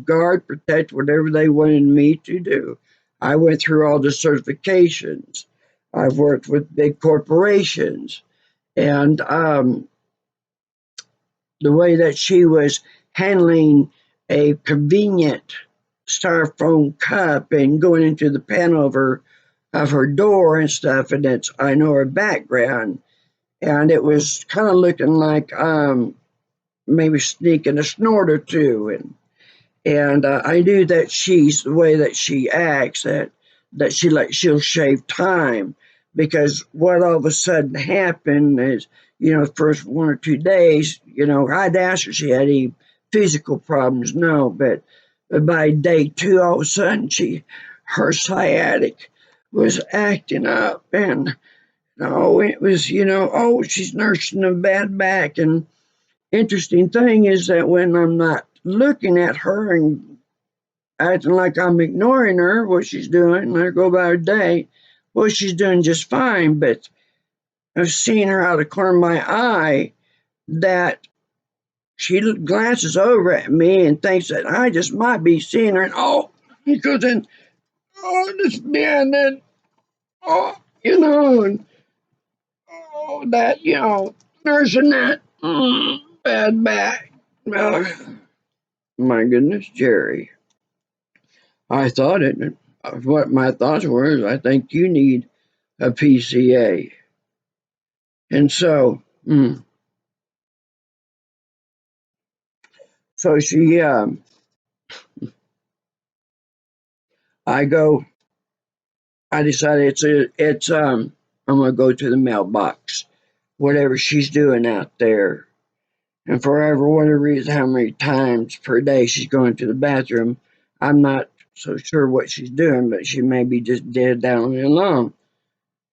guard, protect whatever they wanted me to do. I went through all the certifications. I've worked with big corporations, and the way that she was handling a convenient styrofoam cup and going into the panel of her door and stuff, and I know her background, and it was kind of looking like maybe sneaking a snort or two, and I knew that she's the way that she acts, that she'll shave time, because what all of a sudden happened is, first 1 or 2 days, I'd asked her if she had any physical problems. No, but by day 2, all of a sudden her sciatic was acting up, and it was, she's nursing a bad back. And interesting thing is that when I'm not looking at her and acting like I'm ignoring her, what she's doing, let her go about her day, well, she's doing just fine. But I've seen her out of the corner of my eye that she glances over at me and thinks that I just might be seeing her, and he goes in, this man, that, and that, nursing that bad back. Oh, my goodness, Jerry. I thought it. What my thoughts were is, I think you need a PCA. And so, so she, I decided I'm gonna go to the mailbox, whatever she's doing out there. And for whatever reason, how many times per day she's going to the bathroom, I'm not so sure what she's doing, but she may be just dead down and alone.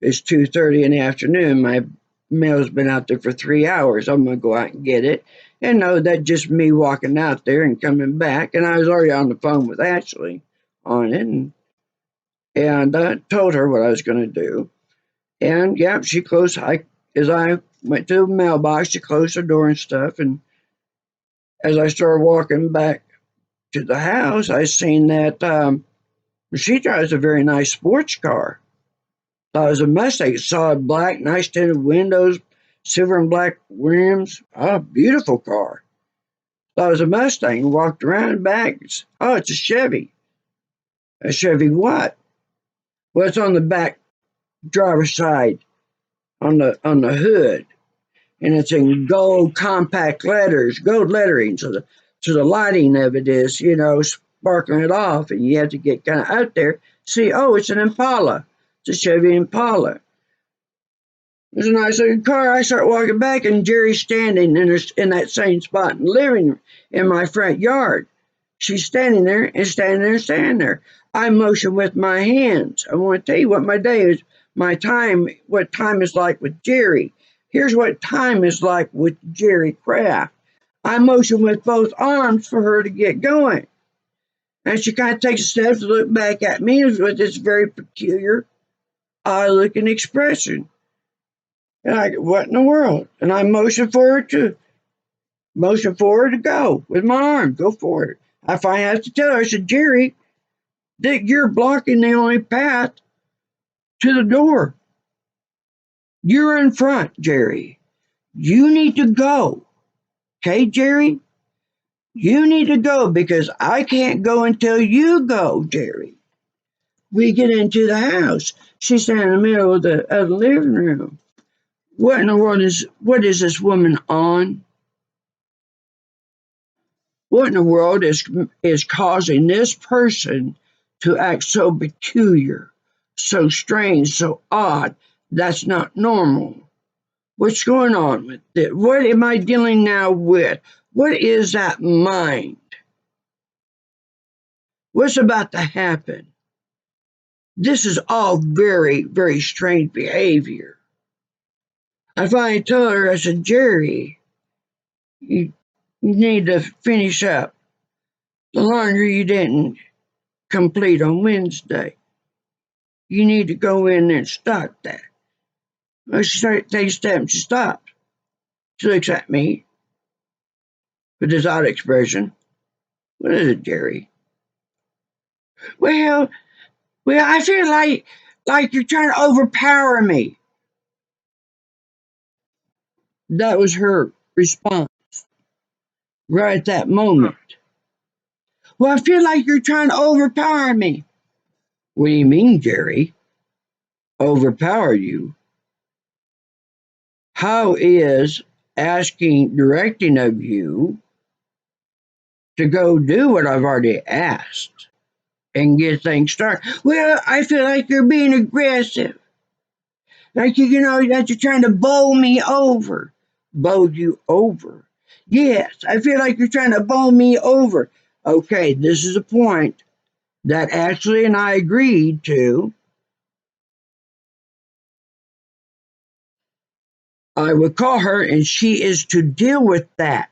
It's 2:30 in the afternoon. My mail's been out there for 3 hours. I'm gonna go out and get it. And no, that's just me walking out there and coming back. And I was already on the phone with Ashley on it, and told her what I was gonna do. And yeah, she closed. As I went to the mailbox, she closed the door and stuff. And as I started walking back to the house, I seen that she drives a very nice sports car. Thought it was a Mustang, solid black, nice tinted windows, silver and black rims. Oh, beautiful car. Thought it was a Mustang. Walked around back. Oh, it's a Chevy. A Chevy what? Well, it's on the back driver's side, on the hood, and it's in gold compact letters, gold lettering. So the lighting of it is, sparkling it off, and you have to get kind of out there. See, oh, it's an Impala. It's a Chevy Impala. It's a nice looking car. I start walking back, and Jerry's standing in that same spot in the living room in my front yard. She's standing there and standing there and standing there. I motion with my hands. I want to tell you what my day is, what time is like with Jerry. Here's what time is like with Jerry Kraft. I motion with both arms for her to get going. And she kind of takes a step to look back at me with this very peculiar, odd-looking expression. And I go, what in the world? And I motion for her to go with my arm. Go for it. I finally have to tell her, I said, Jerry, Dick, you're blocking the only path to the door. You're in front, Jerry. You need to go. Okay, Jerry? You need to go because I can't go until you go, Jerry. We get into the house. She's standing in the middle of the living room. What in the world what is this woman on? What in the world is causing this person to act so peculiar, so strange, so odd? That's not normal. What's going on with it? What am I dealing now with? What is that mind? What's about to happen? This is all very, very strange behavior. I finally told her, I said, Jerry, you need to finish up the laundry you didn't complete on Wednesday. You need to go in there and start that. Well, she started taking steps and she stopped. She looks at me with this odd expression. What is it, Jerry? Well, I feel like you're trying to overpower me. That was her response right at that moment. Well, I feel like you're trying to overpower me. What do you mean, Jerry? Overpower you? How is directing of you to go do what I've already asked and get things started? Well, I feel like you're being aggressive. Like, that you're trying to bowl me over. Bowl you over. Yes, I feel like you're trying to bowl me over. Okay, this is a point that Ashley and I agreed to. I would call her, and she is to deal with that.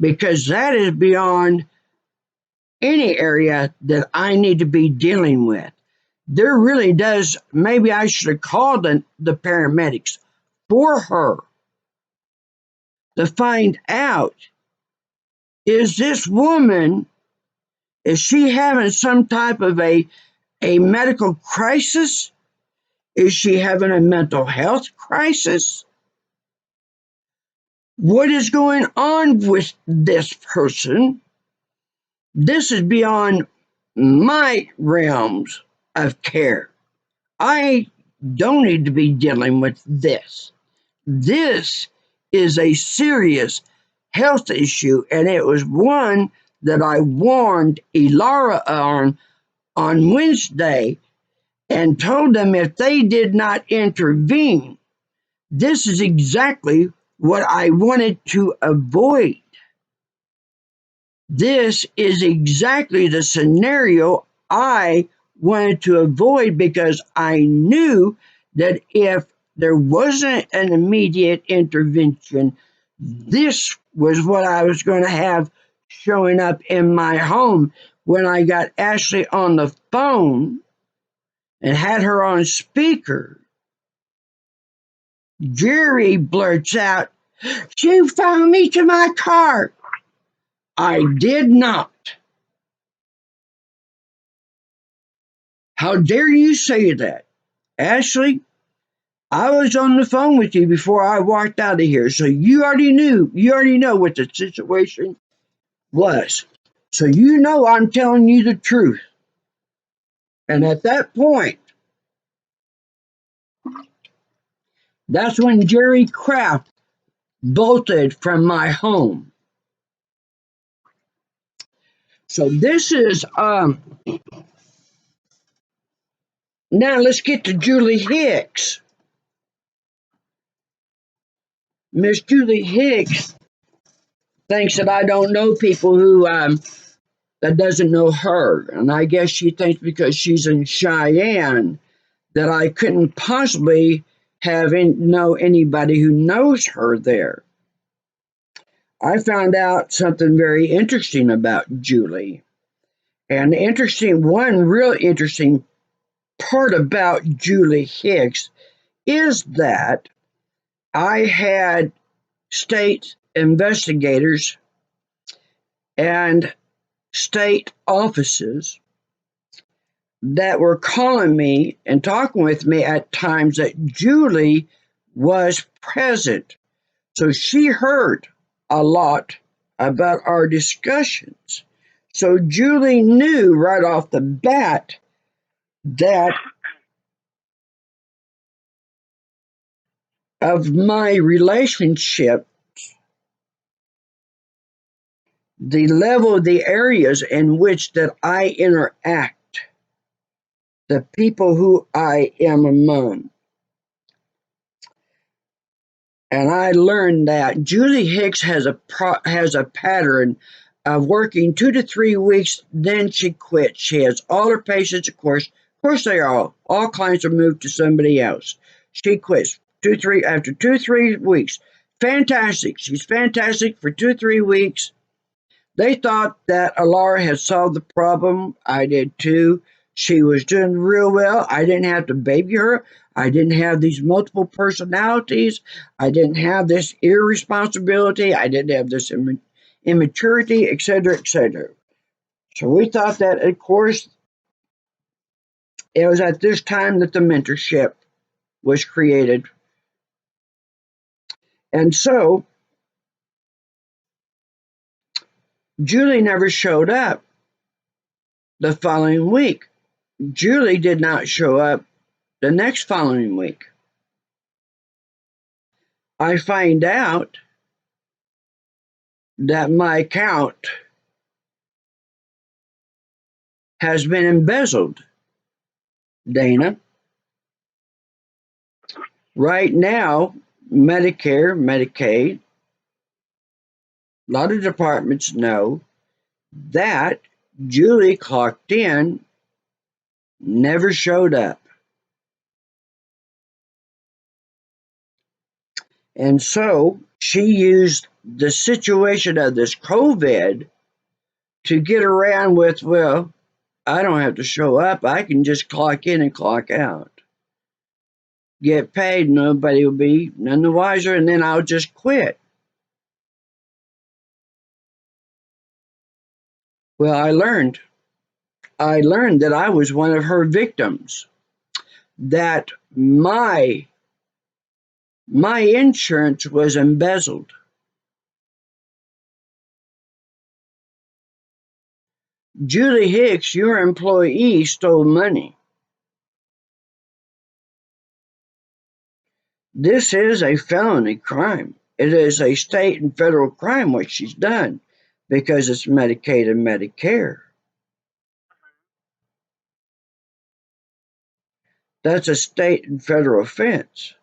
Because that is beyond any area that I need to be dealing with. There really does, maybe I should have called the paramedics for her to find out, is this woman, is she having some type of a medical crisis? Is she having a mental health crisis? What is going on with this person? This is beyond my realms of care. I don't need to be dealing with this. This is a serious health issue, and it was one that I warned Elara on Wednesday and told them if they did not intervene, this is exactly what I wanted to avoid. This is exactly the scenario I wanted to avoid because I knew that if there wasn't an immediate intervention, this was what I was going to have showing up in my home. When I got Ashley on the phone and had her on speaker, Jerry blurts out, "She followed me to my car." I did not. How dare you say that? Ashley, I was on the phone with you before I walked out of here, so you already know what the situation was. So you know I'm telling you the truth. And at that point, that's when Jerry Kraft bolted from my home. So this is now let's get to Julie Hicks. Miss Julie Hicks thinks that I don't know people who that doesn't know her, and I guess she thinks because she's in Cheyenne that I couldn't possibly know anybody who knows her there. I found out something very interesting about Julie, and one real interesting part about Julie Hicks is that I had state investigators and state offices that were calling me and talking with me at times that Julie was present. So she heard a lot about our discussions. So Julie knew right off the bat that of my relationship, the level of the areas in which that I interact, the people who I am among. And I learned that Julie Hicks has a pattern of working 2 to 3 weeks, then she quits. She has all her patients, of course they are all clients are moved to somebody else. She quits after 2-3 weeks. Fantastic. She's fantastic for 2-3 weeks. They thought that Alara had solved the problem. I did too. She was doing real well. I didn't have to baby her. I didn't have these multiple personalities. I didn't have this irresponsibility. I didn't have this immaturity, etc., etc. So we thought that, of course, it was at this time that the mentorship was created. And so Julie never showed up the following week. Julie did not show up the next following week. I find out that my account has been embezzled, Dana. Right now, Medicare, Medicaid, a lot of departments know that Julie clocked in, never showed up. And so she used the situation of this COVID to get around with, well, I don't have to show up. I can just clock in and clock out. Get paid, nobody will be none the wiser, and then I'll just quit. Well, I learned that I was one of her victims, that my insurance was embezzled. Julie Hicks, your employee, stole money. This is a felony crime. It is a state and federal crime what she's done because it's Medicaid and Medicare. That's a state and federal offense.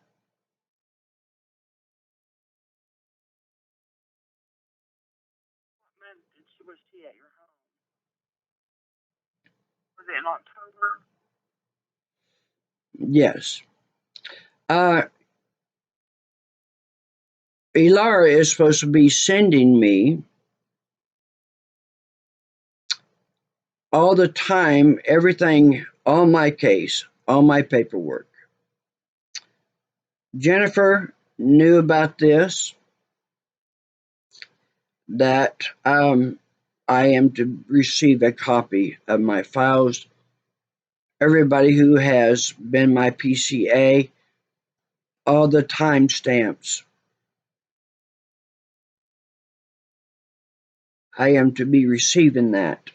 What month was she at your home? Was it in October? Yes. Elara is supposed to be sending me all the time, everything, all my case, all my paperwork. Jennifer knew about this, that I am to receive a copy of my files. Everybody who has been my PCA, all the timestamps. I am to be receiving that.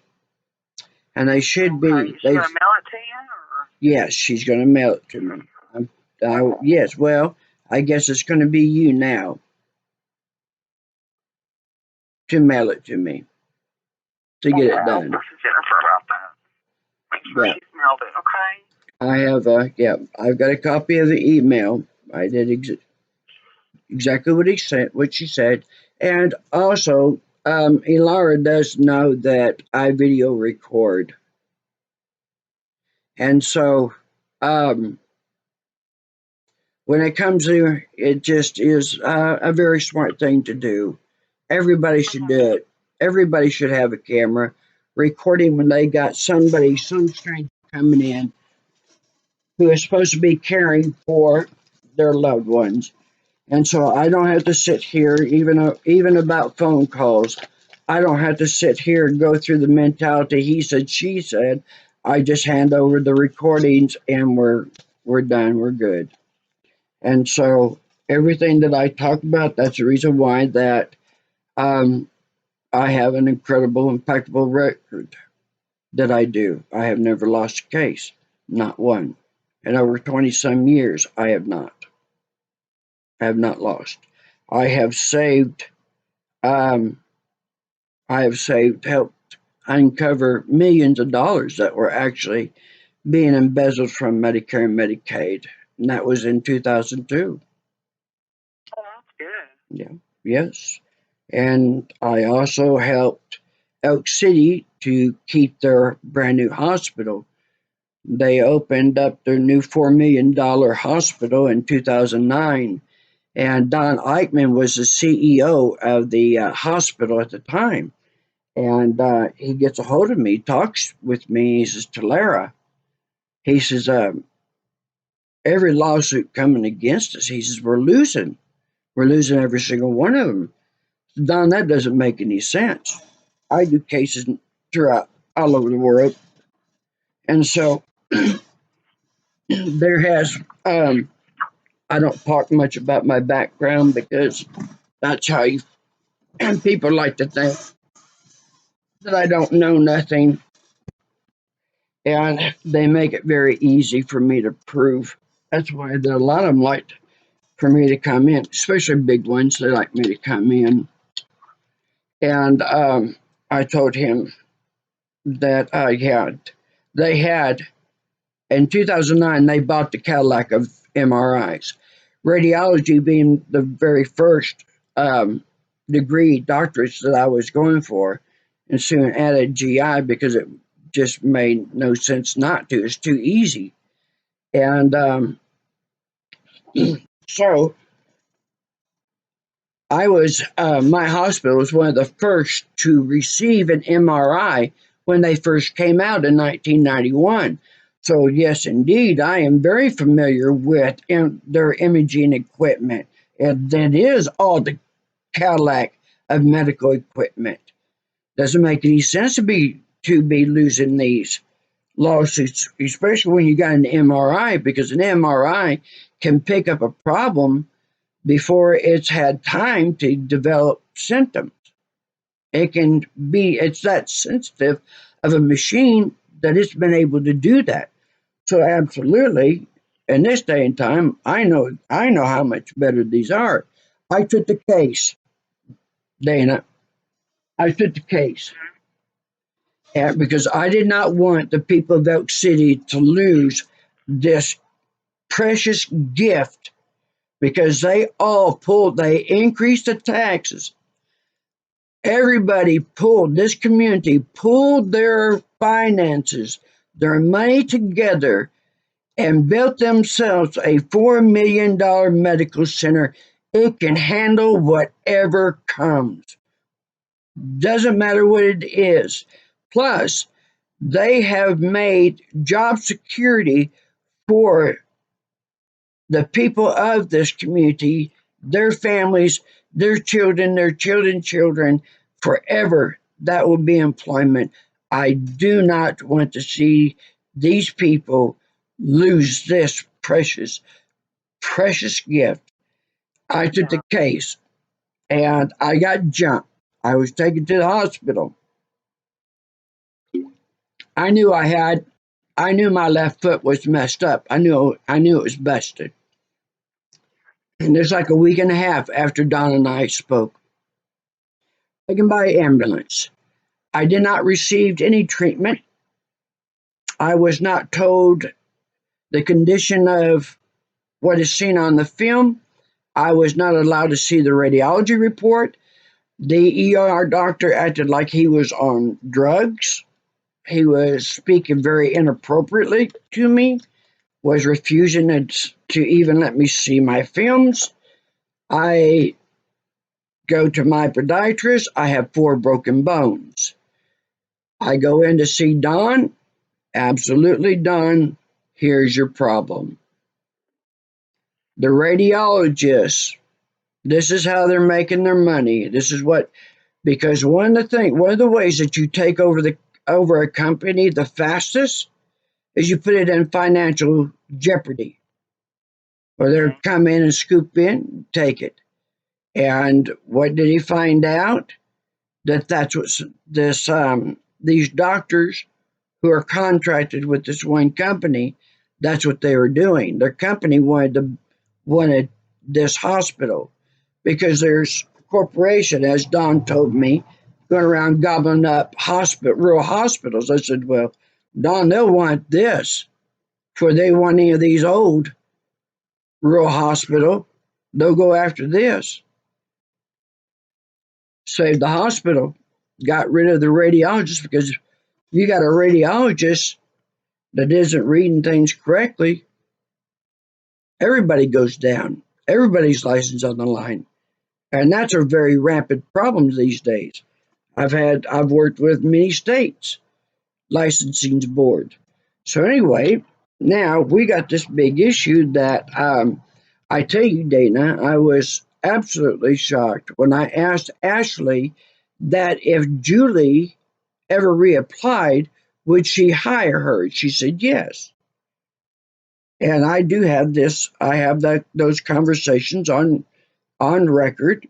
And they should be. She's going to mail it to you? Or? Yes, she's going to mail it to me. Yes, well, I guess it's going to be you now to mail it to me to get it done. This is Jennifer about that. Make sure she's mailed it, okay? I have, I've got a copy of the email. I did exactly what she said. And also, Elara does know that I video record. And so, when it comes to it, just is a very smart thing to do. Everybody should do it. Everybody should have a camera recording when they got some stranger coming in who is supposed to be caring for their loved ones. And so I don't have to sit here, even about phone calls. I don't have to sit here and go through the mentality he said, she said. I just hand over the recordings and we're done. We're good. And so everything that I talk about, that's the reason why that I have an incredible, impeccable record that I do. I have never lost a case, not one. In over 20-some years, I have not. I have not lost. I have saved, helped uncover millions of dollars that were actually being embezzled from Medicare and Medicaid. And that was in 2002. Oh, that's good. Yeah, yes. And I also helped Elk City to keep their brand new hospital. They opened up their new $4 million hospital in 2009. And Don Eichmann was the CEO of the hospital at the time. And he gets a hold of me, talks with me. He says, Talara, he says, every lawsuit coming against us, he says, we're losing. We're losing every single one of them. Don, that doesn't make any sense. I do cases throughout all over the world. And so there has, I don't talk much about my background because that's how people like to think that I don't know nothing. And they make it very easy for me to prove. That's why a lot of them like for me to come in, especially big ones. They like me to come in. And I told him that, they had, in 2009, they bought the Cadillac of MRIs. Radiology being the very first degree doctorates that I was going for, and soon added GI because it just made no sense not to. It's too easy. And so I was, my hospital was one of the first to receive an MRI when they first came out in 1991. So yes, indeed, I am very familiar with their imaging equipment. And that is all the Cadillac of medical equipment. Doesn't make any sense to be losing these lawsuits, especially when you got an MRI, because an MRI can pick up a problem before it's had time to develop symptoms. It's that sensitive of a machine that it's been able to do that. So absolutely, in this day and time, I know how much better these are. I took the case, Dana. I took the case. And because I did not want the people of Elk City to lose this precious gift, because they increased the taxes. Everybody this community pulled their finances, their money together, and built themselves a $4 million medical center. It can handle whatever comes. Doesn't matter what it is. Plus, they have made job security for the people of this community, their families, their children's children, forever. That will be employment. I do not want to see these people lose this precious, precious gift. I took the case and I got jumped. I was taken to the hospital. I knew my left foot was messed up. I knew it was busted. And there's like a week and a half after Don and I spoke. Taken by ambulance. I did not receive any treatment. I was not told the condition of what is seen on the film. I was not allowed to see the radiology report. The ER doctor acted like he was on drugs. He was speaking very inappropriately to me, was refusing to even let me see my films. I go to my podiatrist. I have 4 broken bones. I go in to see Don. Absolutely, Don, here's your problem. The radiologist, this is how they're making their money. This is what, because one of the ways that you take over a company the fastest is you put it in financial jeopardy. Or they'll come in and scoop in, take it. And what did he find out? That's what these doctors who are contracted with this one company, that's what they were doing. Their company wanted this hospital because there's a corporation, as Don told me, going around gobbling up rural hospitals. I said, well, Don, they'll want this before they want any of these old rural hospital. They'll go after this. Saved the hospital, got rid of the radiologist, because you got a radiologist that isn't reading things correctly, everybody goes down. Everybody's license on the line. And that's a very rampant problem these days. I've worked with many states licensing board. So anyway, now we got this big issue that I tell you, Dana, I was absolutely shocked when I asked Ashley that if Julie ever reapplied, would she hire her? She said yes. And I do have this. I have those conversations on record,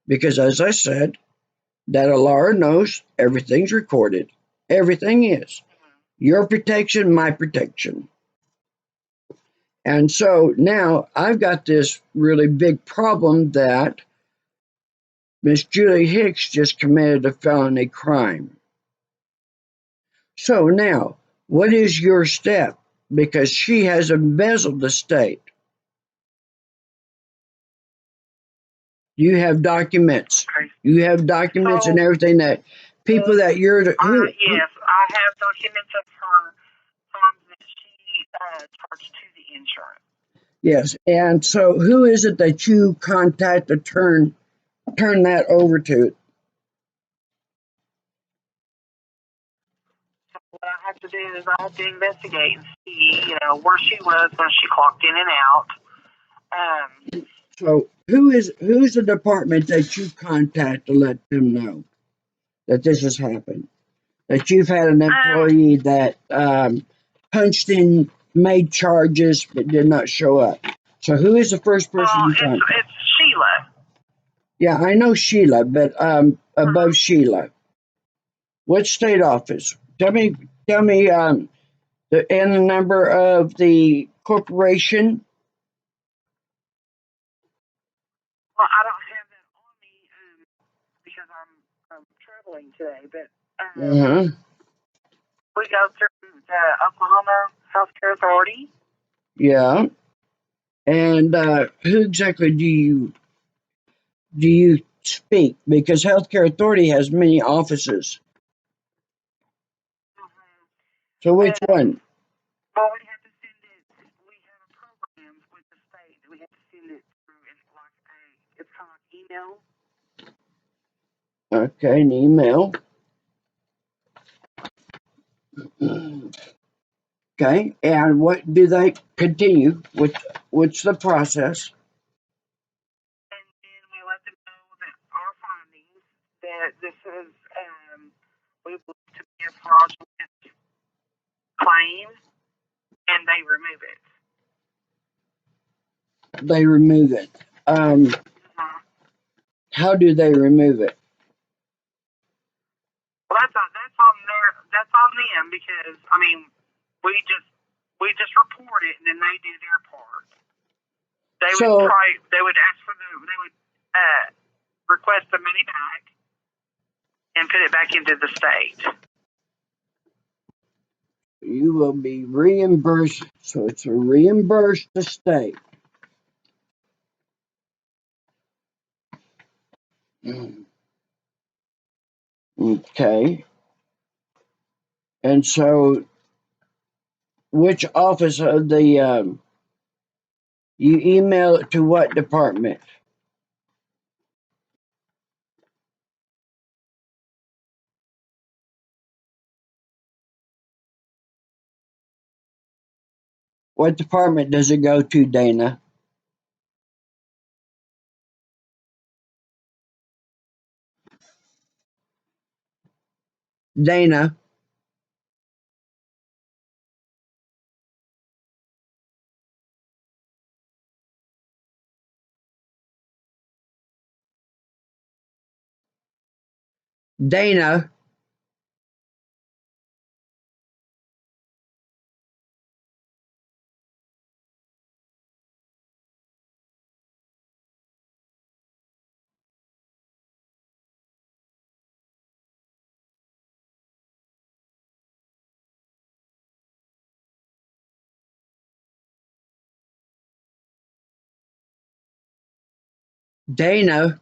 because as I said, that Alara knows everything's recorded. Everything is. Your protection, my protection. And so now I've got this really big problem that Miss Julie Hicks just committed a felony crime. So now, what is your step? Because she has embezzled the state. You have documents. You have documents and everything that people that you're. Yes, I have documents of her funds that she charged to the insurance. Yes, and so who is it that you contact to turn that over to? What I have to do is I have to investigate and see, where she was when she clocked in and out. So who's the department that you contact to let them know that this has happened? That you've had an employee that punched in, made charges, but did not show up. So who is the first person you contact? It's Sheila. Yeah, I know Sheila, but above Sheila. Which state office? Tell me the number of the corporation. Well, I don't have that on me because I'm traveling today, but we go through the Oklahoma Healthcare Authority. Yeah. And who exactly do you speak? Because Healthcare Authority has many offices. So which one? Well, we have to send it. We have a program with the state. We have to send it through. It's kind of like email. Okay, an email. Okay, and what do they continue? What's the process? And then we let them know that our findings, that this is, we believe to be a fraudulent claim, and they remove it. They remove it. How do they remove it? Well, that's on them, because I mean, we just report it, and then they do their part. They would ask for they would request the money back and put it back into the state. You will be reimbursed, so it's a reimburse the state. Okay. And so, which office of the, you email it to what department? What department does it go to, Dana? Dana? Dana? Dana?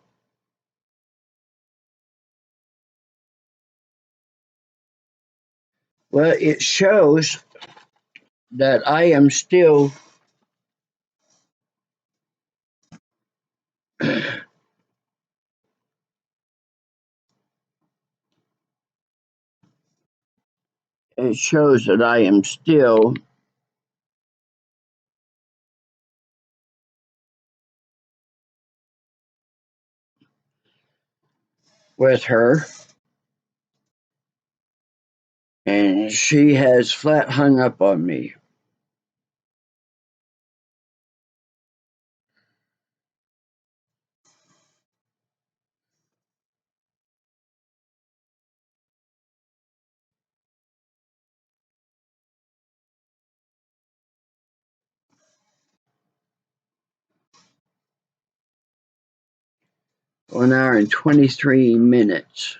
Well, it shows that I am still it shows that I am still with her, and she has flat hung up on me. One hour and 23 minutes.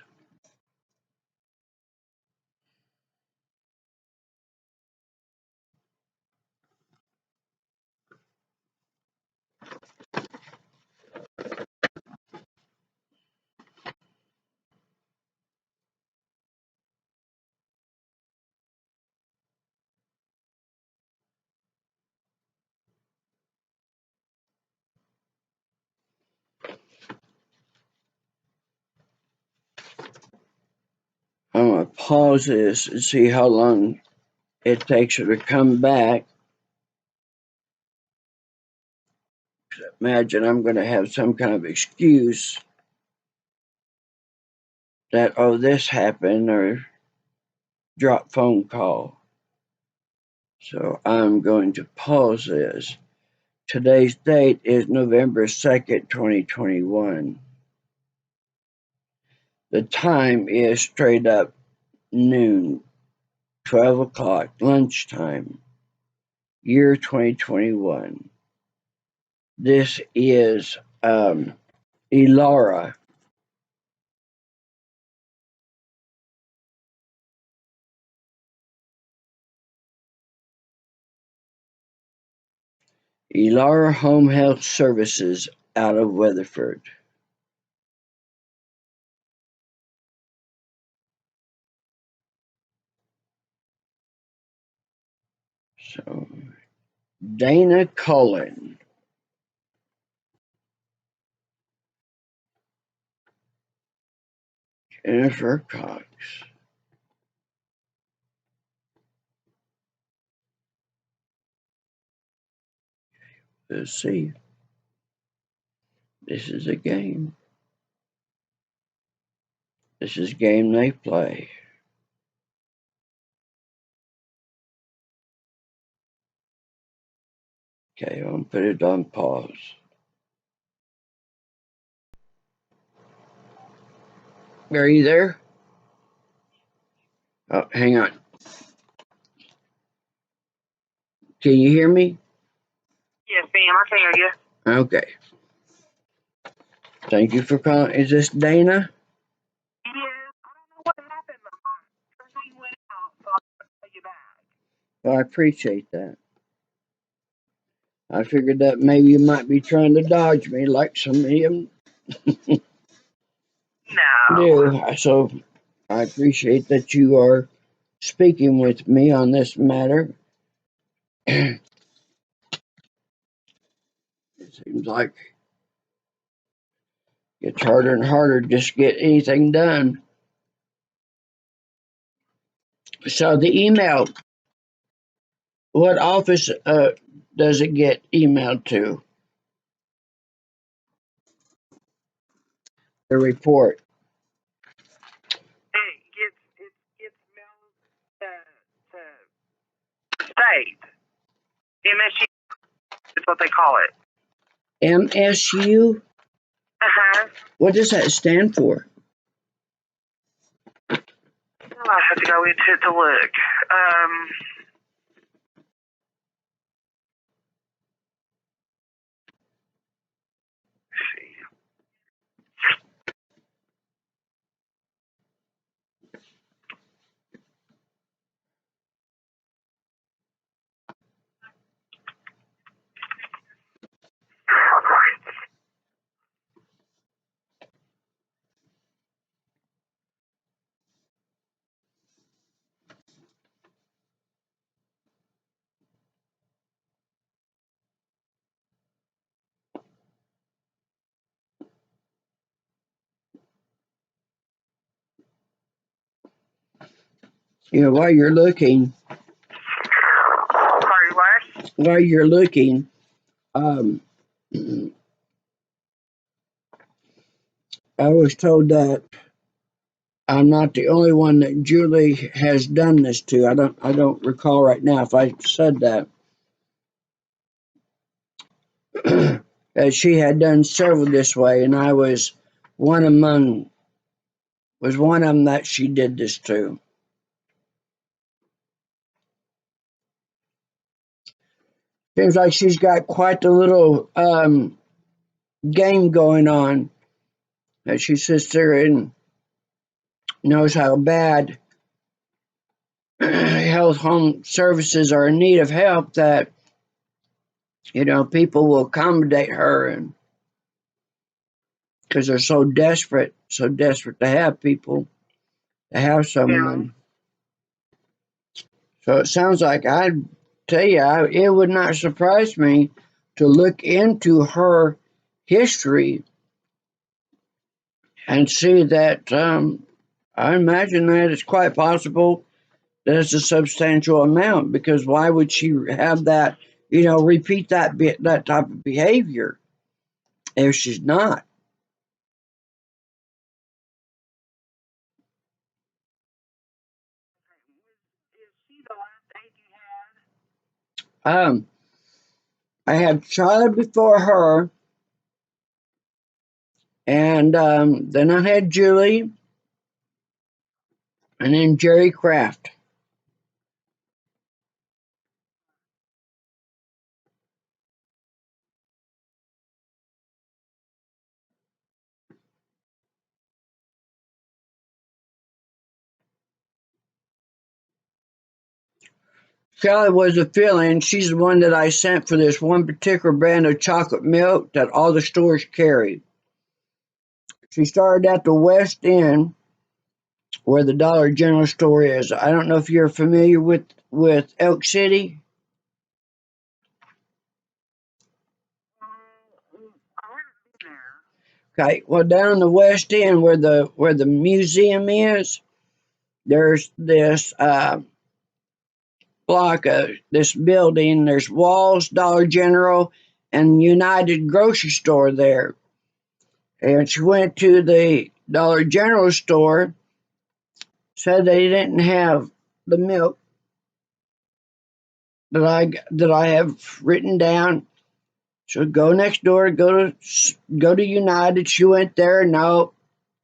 I'm going to pause this and see how long it takes her to come back. Imagine I'm going to have some kind of excuse that, oh, this happened, or drop phone call. So I'm going to pause this. Today's date is November 2nd, 2021. The time is straight up noon, 12 o'clock, lunchtime, year 2021. This is Elara. Elara Home Health Services out of Weatherford. So, Dana Cullen. Jennifer Cox. Let's see. This is a game. This is a game they play. Okay, I'll put it on pause. Are you there? Oh, hang on. Can you hear me? Yes, ma'am, I can hear you. Okay. Thank you for calling. Is this Dana? Yes, I don't know what happened. Everything went out, so I'll call you back. Well, I appreciate that. I figured that maybe you might be trying to dodge me like some of them No. do. So I appreciate that you are speaking with me on this matter. It seems like it's harder and harder to just get anything done. So the email, what office does it get emailed to? The report. It gets mailed to state. MSU is what they call it. MSU? What does that stand for? Oh, I have to go into it to look. Let's see. You know, while you're looking, Sorry, what? while you're looking, I was told that I'm not the only one that Julie has done this to. I don't recall right now if I said that. That she had done several this way, and I was one of them that she did this to. Seems like she's got quite a little game going on. That she sits there and knows how bad health home services are in need of help, that people will accommodate her, and because they're so desperate to have people, to have someone. So it sounds like, I'd tell you, it would not surprise me to look into her history and see that I imagine that it's quite possible that it's a substantial amount, because why would she have that, repeat that type of behavior if she's not? Is she the last aide you I had Charlotte before her, and then I had Julie, and then Jerry Kraft. Sally was a fill-in. She's the one that I sent for this one particular brand of chocolate milk that all the stores carry. She started at the West End, where the Dollar General store is. I don't know if you're familiar with Elk City. Okay, well, down in the West End, where the museum is, there's this block of this building. There's Walls, Dollar General, and United grocery store there. And she went to the Dollar General store, said they didn't have the milk that I have written down. So go next door, go to United. She went there. No,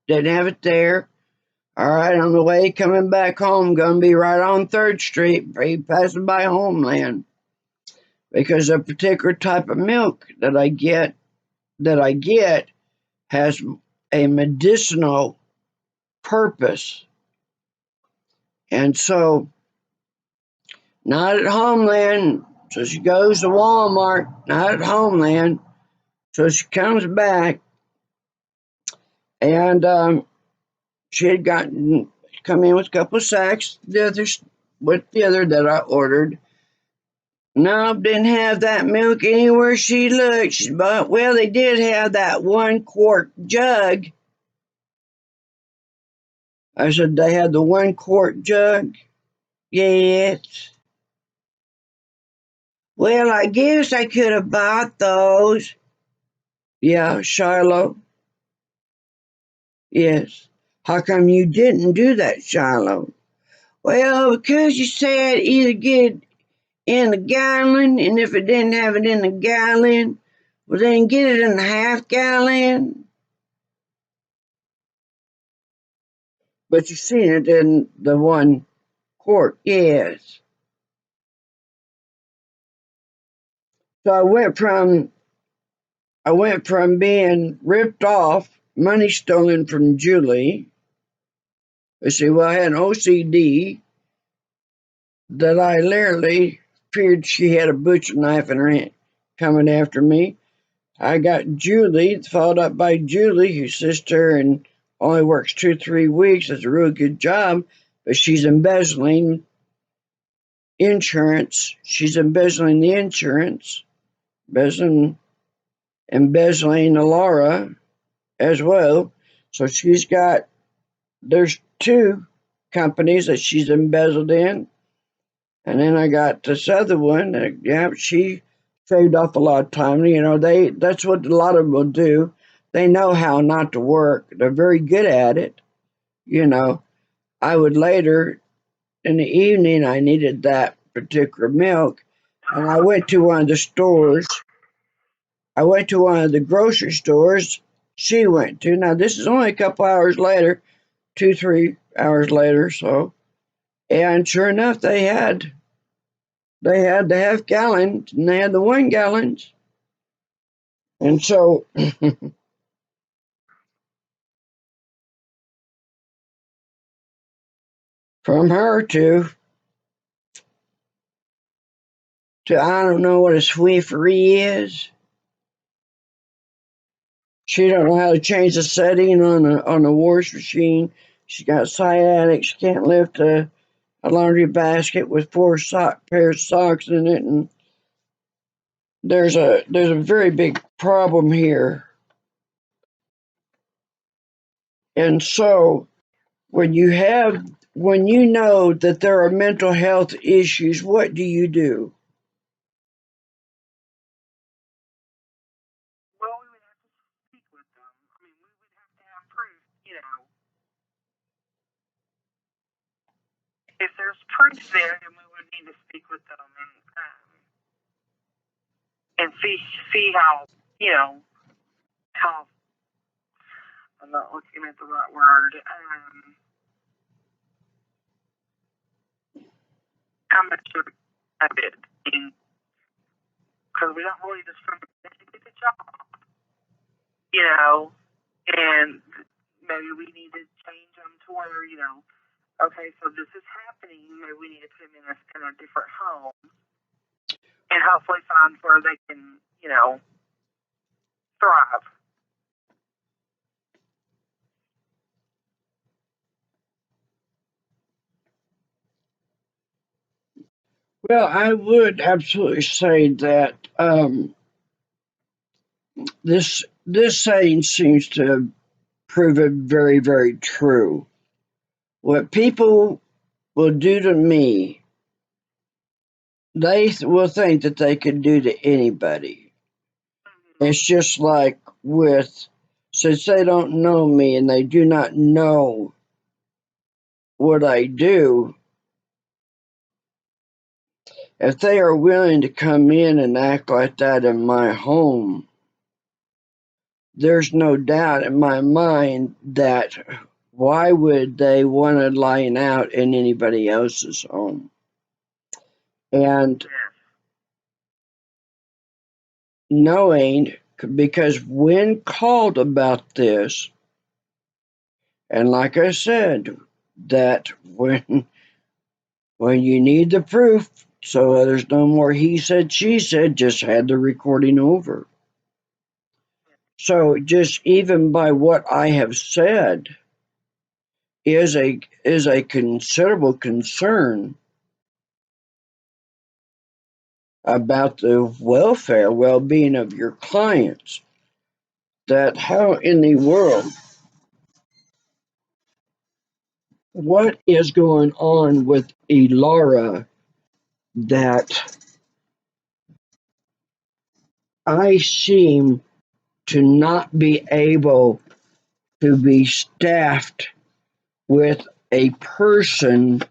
didn't have it there. All right, on the way coming back home, gonna be right on 3rd Street, passing by Homeland, because a particular type of milk that I get has a medicinal purpose, and so not at Homeland. So she goes to Walmart, not at Homeland. So she comes back, and she had come in with a couple of sacks. With the other that I ordered. No, didn't have that milk anywhere she looked. But well, they did have that 1-quart jug. I said, they had the 1-quart jug? Yes. Well, I guess I could have bought those. Yeah, Shiloh. Yes. How come you didn't do that, Shiloh? Well, because you said either get it in a gallon, and if it didn't have it in a gallon, well, then get it in a half gallon. But you seen it in the 1-quart, yes. So I went from being ripped off, money stolen from Julie. Let's see, well, I had an OCD that I literally feared she had a butcher knife in her hand coming after me. I got Julie, followed up by Julie, whose sister and only works 2-3 weeks. Does a really good job, but she's embezzling insurance. She's embezzling the insurance, embezzling Laura as well. So there's 2 companies that she's embezzled in. And then I got this other one. Yeah, she saved off a lot of time. You know, that's what a lot of them will do. They know how not to work. They're very good at it. You know, I would later in the evening, I needed that particular milk. And I went to one of the stores. I went to one of the grocery stores she went to. Now, this is only a couple hours later, 2-3 hours later. So, and sure enough, they had the half gallons and they had the 1 gallons. And so from her to I don't know what a Swiffery is. She don't know how to change the setting on the wash machine. She got sciatic. She can't lift a laundry basket with 4 pairs of socks in it, and there's a very big problem here. And so when you know that there are mental health issues, what do you do? Well, we would have to speak with them. I mean, we would have to have proof, you know. If there's proof there, then we would need to speak with them and see how, you know, how, I'm not looking at the right word. how much of it, because we don't really discriminate at the job, and maybe we need to change them to where, okay, so this is happening, maybe we need to put them in a different home, and hopefully find where they can, thrive. Well, I would absolutely say that this saying seems to have proven very, very true. What people will do to me, they will think that they can do to anybody. It's just like since they don't know me and they do not know what I do, if they are willing to come in and act like that in my home, there's no doubt in my mind that why would they want to line out in anybody else's home? And knowing, because when called about this, and like I said, that when you need the proof, so there's no more he said, she said, just had the recording over. So just even by what I have said is a considerable concern about the welfare, well-being of your clients. That how in the world, what is going on with Elara that I seem to not be able to be staffed with a person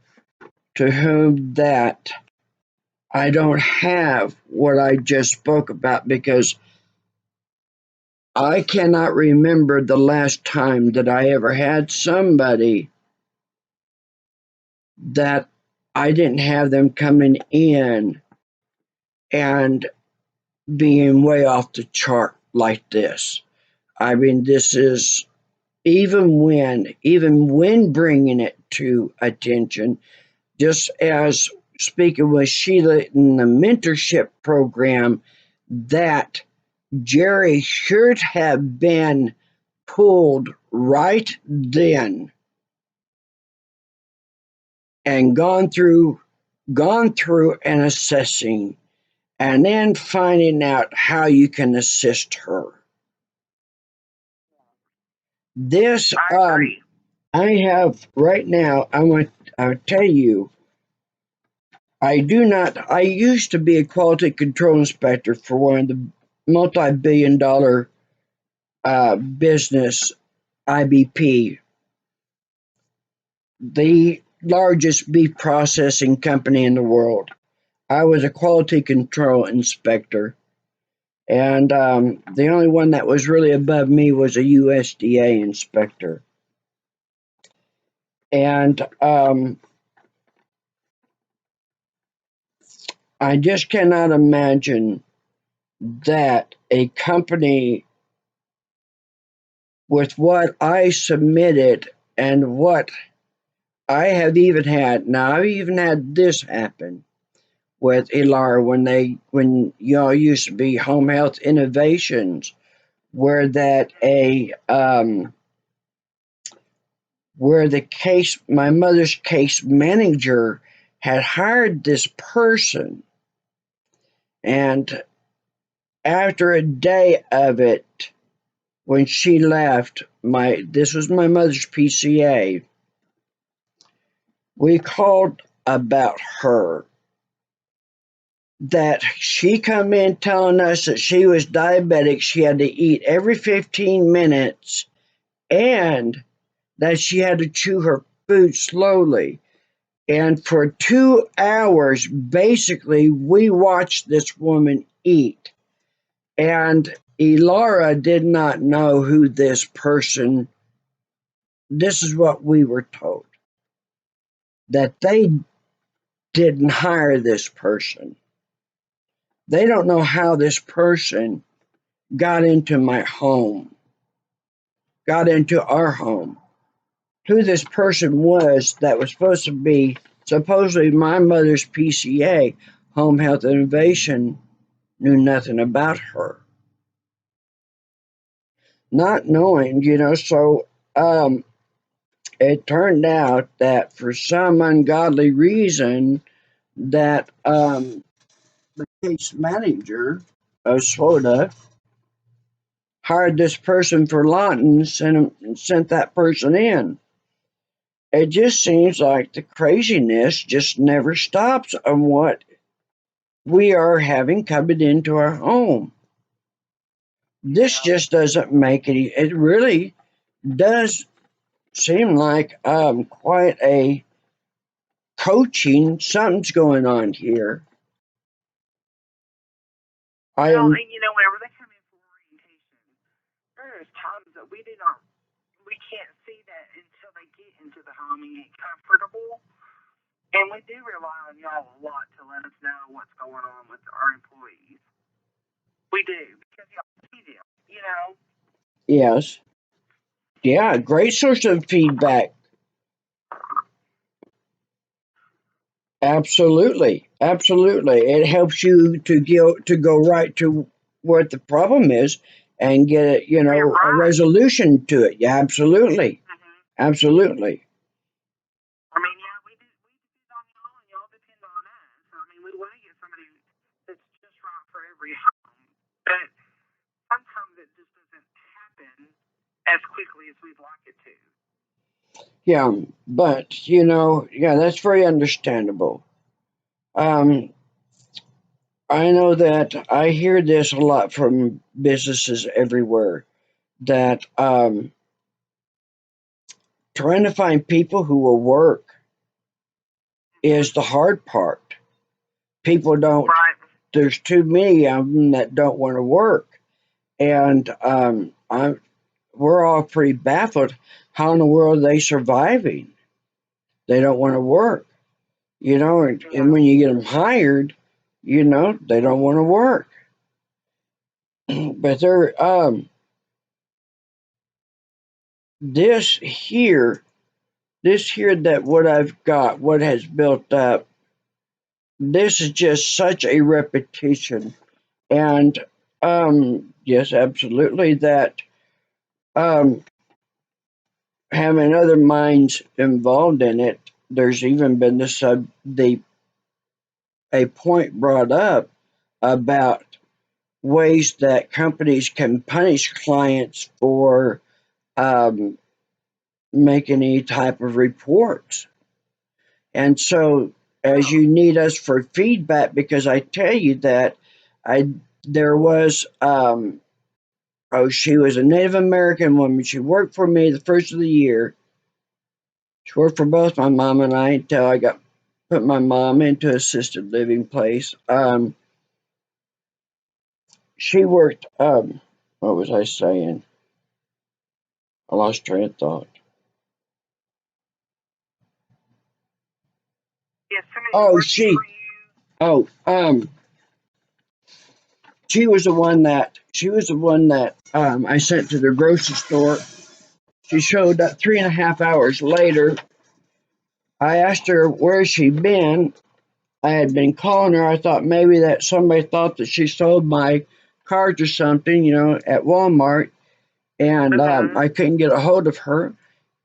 to whom that I don't have what I just spoke about, because I cannot remember the last time that I ever had somebody that I didn't have them coming in and being way off the chart like this. I mean, this is even when bringing it to attention, just as speaking with Sheila in the mentorship program, that Jerry should have been pulled right then and gone through an assessing, and then finding out how you can assist her. This I have right now. I'll tell you, I used to be a quality control inspector for one of the multi-billion-dollar business, IBP, the largest beef processing company in the world. I was a quality control inspector, and the only one that was really above me was a USDA inspector. And I just cannot imagine that a company with what I submitted and what I have even had. Now, I've even had this happen with Elara when y'all used to be Home Health Innovations, where my mother's case manager had hired this person, and after a day of it, when she left, this was my mother's PCA, we called about her, that she come in telling us that she was diabetic, she had to eat every 15 minutes, and that she had to chew her food slowly. And for 2 hours, basically, we watched this woman eat. And Elara did not know who this is what we were told, that they didn't hire this person. They don't know how this person got into my home, got into our home, who this person was that was supposed to be supposedly my mother's PCA, home health innovation, knew nothing about her. Not knowing, so it turned out that for some ungodly reason that the case manager of SWOTA hired this person for Lawton and sent that person in. It just seems like the craziness just never stops on what we are having coming into our home. This just doesn't make any, it really does seem like quite a coaching, something's going on here. Well, and whenever they come in for orientation, there's times that we can't see that until they get into the home and get comfortable. And we do rely on y'all a lot to let us know what's going on with our employees. We do, because y'all see them, Yes. Yeah, great source of feedback. Absolutely. It helps you to go right to what the problem is and get a resolution to it. Yeah, absolutely. Absolutely. I mean, yeah, we depend on y'all and y'all depend on us. I mean, we want to get somebody that's just right for every home. But sometimes it just doesn't happen as quickly as we'd like it to. Yeah, but that's very understandable. I know that I hear this a lot from businesses everywhere that trying to find people who will work is the hard part. People don't. Right. There's too many of them that don't want to work, and we're all pretty baffled. How in the world are they surviving? They don't want to work, and when you get them hired, they don't want to work. But they're this here that what I've got, what has built up, this is just such a repetition. And yes, absolutely, that having other minds involved in it, there's even been a point brought up about ways that companies can punish clients for making any type of reports. And so, as you need us for feedback, because I tell you that there was she was a Native American woman. She worked for me the first of the year. She worked for both my mom and I until I put my mom into assisted living place. She worked. What was I saying? I lost train of thought. Yes, she was the one that I sent to the grocery store. She showed up 3.5 hours later. I asked her where she'd been. I had been calling her. I thought maybe that somebody thought that she sold my cards or something, at Walmart, and I couldn't get a hold of her.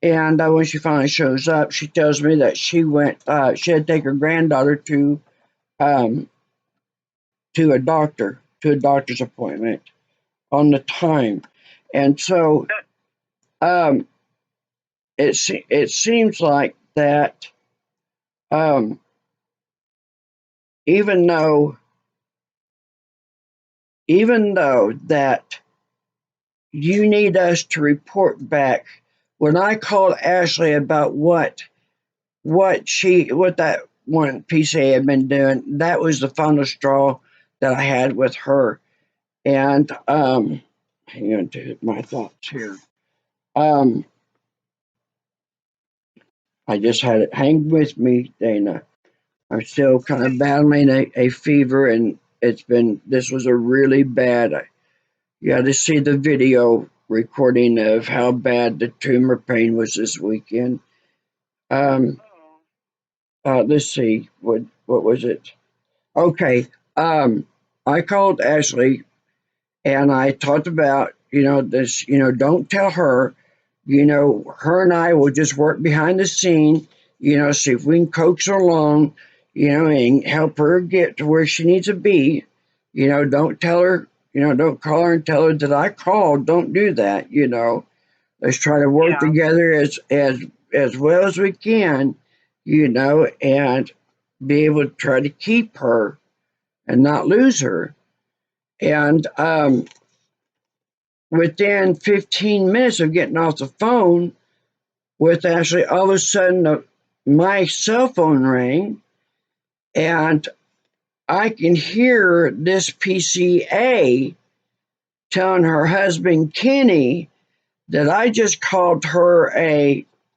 And when she finally shows up, she tells me that she went. She had to take her granddaughter to a doctor's appointment on the time, and so it seems like that even though that you need us to report back. When I called Ashley about what that one PCA had been doing, that was the final straw that I had with her. And hang on to my thoughts here. I just had it hang with me, Dana. I'm still kind of battling a fever, and this was a really bad. You got to see the video recording of how bad the tumor pain was this weekend. Let's see, what was it? Okay, I called Ashley and I talked about, this, don't tell her, her and I will just work behind the scene, see if we can coax her along, and help her get to where she needs to be. Don't tell her, don't call her and tell her that I called. Don't do that. Let's try to work together as well as we can, and be able to try to keep her and not lose her. And within 15 minutes of getting off the phone with Ashley, all of a sudden my cell phone rang, and I can hear this PCA telling her husband Kenny that I just called her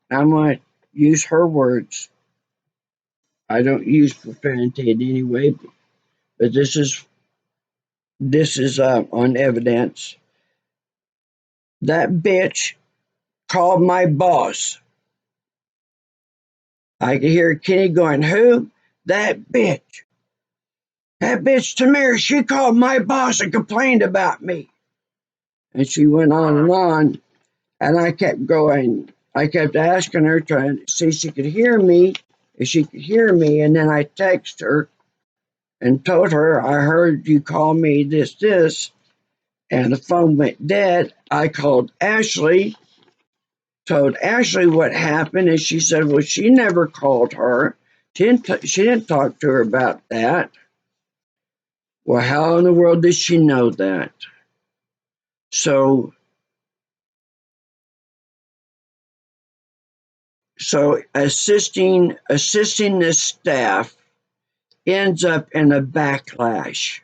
I'm going to use her words. I don't use profanity in any way, but this is on evidence. That bitch called my boss. I could hear Kenny going, "Who? That bitch. That bitch Tamara, she called my boss and complained about me." And she went on and on. And I kept going. I kept asking her, trying to see if she could hear me, And then I texted her and told her, "I heard you call me this. And the phone went dead. I called Ashley, told Ashley what happened, and she said, well, she never called her. She didn't talk to her about that. Well, how in the world did she know that? So assisting the staff ends up in a backlash.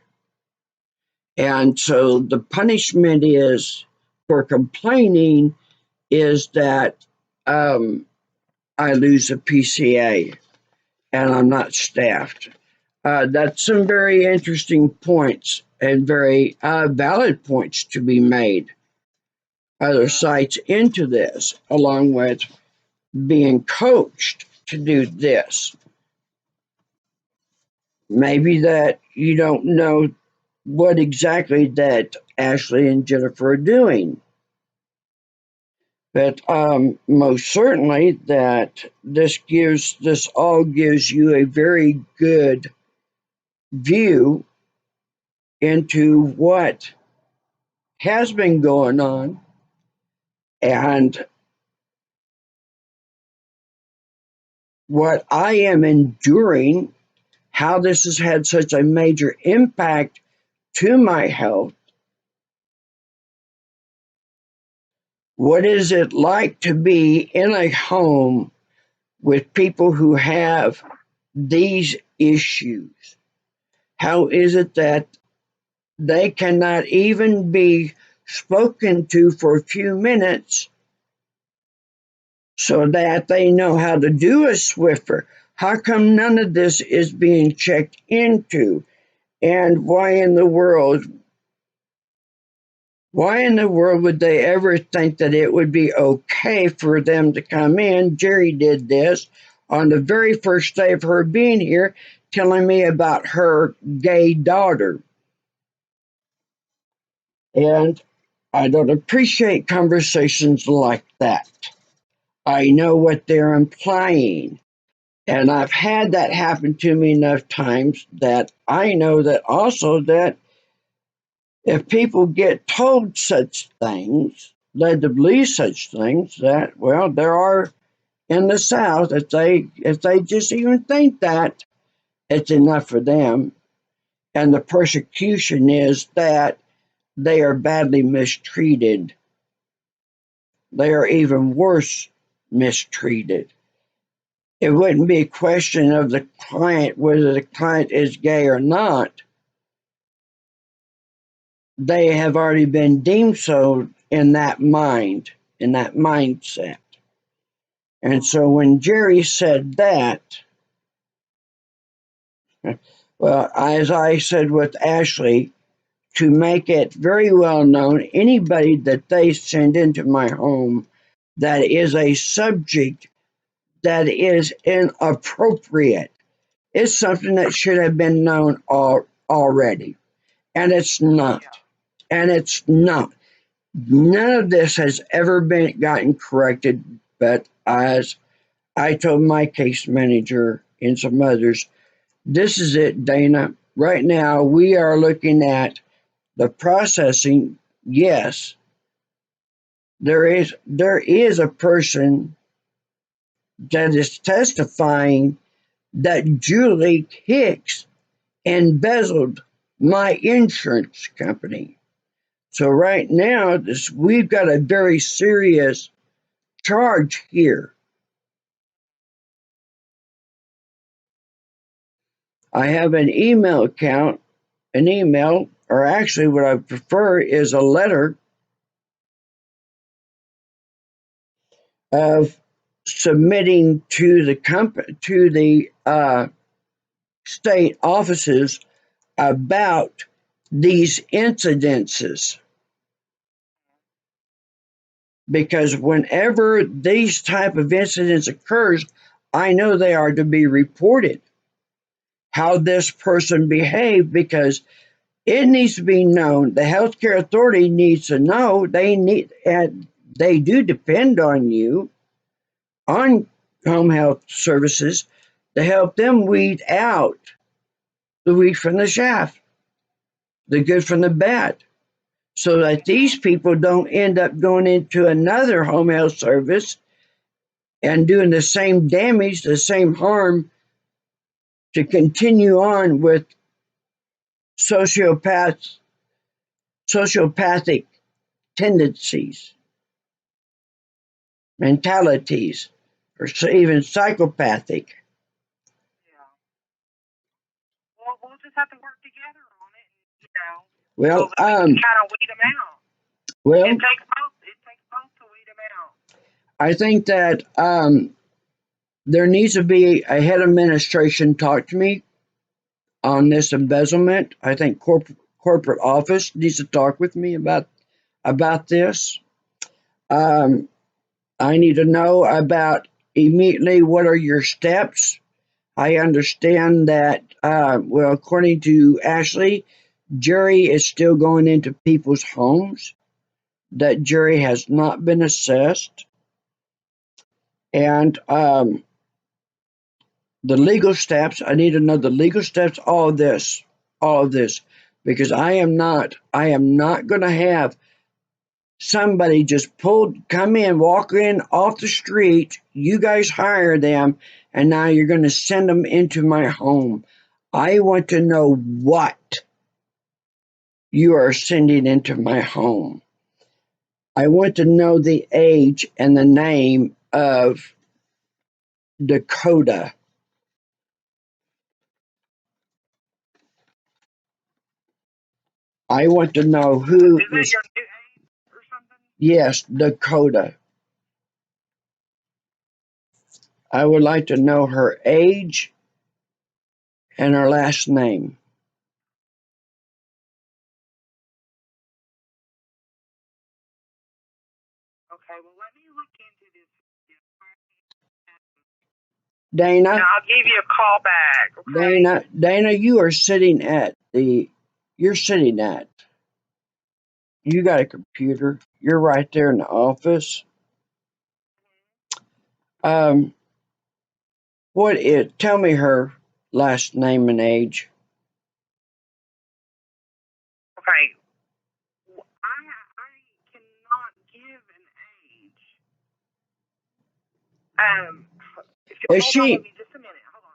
And so the punishment is for complaining is that I lose a PCA and I'm not staffed. That's some very interesting points and very valid points to be made. Other sites into this, along with being coached to do this. Maybe that you don't know what exactly that Ashley and Jennifer are doing. But most certainly that this all gives you a very good view into what has been going on and what I am enduring, how this has had such a major impact to my health. What is it like to be in a home with people who have these issues? How is it that they cannot even be spoken to for a few minutes so that they know how to do a Swiffer? How come none of this is being checked into? And why in the world would they ever think that it would be okay for them to come in? Jerry did this on the very first day of her being here, telling me about her gay daughter. And I don't appreciate conversations like that. I know what they're implying. And I've had that happen to me enough times that I know that also that if people get told such things, led to believe such things, that, well, there are in the South, if they just even think that, it's enough for them. And the persecution is that they are badly mistreated. They are even worse mistreated. It wouldn't be a question of the client, whether the client is gay or not. They have already been deemed so in that mindset. And so when Jerry said that, Well, as I said with Ashley, to make it very well known, anybody that they send into my home that is a subject that is inappropriate is something that should have been known already. And it's not. And it's not. None of this has ever been gotten corrected, but as I told my case manager and some others, this is it, Dana. Right now, we are looking at the processing. Yes, there is a person that is testifying that Julie Hicks embezzled my insurance company. So right now, we've got a very serious charge here. I have an email account, or actually what I prefer is a letter of submitting to the state offices about these incidences, because whenever these type of incidents occurs, I know they are to be reported how this person behaved, because it needs to be known. The healthcare authority needs to know. They do depend on you, on home health services, to help them weed out the wheat from the chaff, the good from the bad, so that these people don't end up going into another home health service and doing the same damage, the same harm, to continue on with sociopathic tendencies, mentalities, or even psychopathic. Yeah. Well, we'll just have to work together on it, Well, so that we can kind of weed them out. Well, it takes both to weed them out. I think that there needs to be a head administration talk to me on this embezzlement. I think corporate office needs to talk with me about this. Um, I need to know about immediately what are your steps. I understand that, well, according to Ashley, Jerry is still going into people's homes. That Jerry has not been assessed. And the legal steps, I need to know the legal steps, all of this, because I am not going to have somebody just come in, walk in off the street. You guys hire them, and now you're going to send them into my home. I want to know what you are sending into my home. I want to know the age and the name of Dakota. I want to know who is. Is it your new age or something? Yes, Dakota. I would like to know her age and her last name. Okay, well, let me look into this. Dana. Now, I'll give you a call back. Okay? Dana, you're sitting at. You got a computer. You're right there in the office. Um, tell me her last name and age. Okay. I cannot give an age. If you Is hold on with she? me just a minute. Hold on.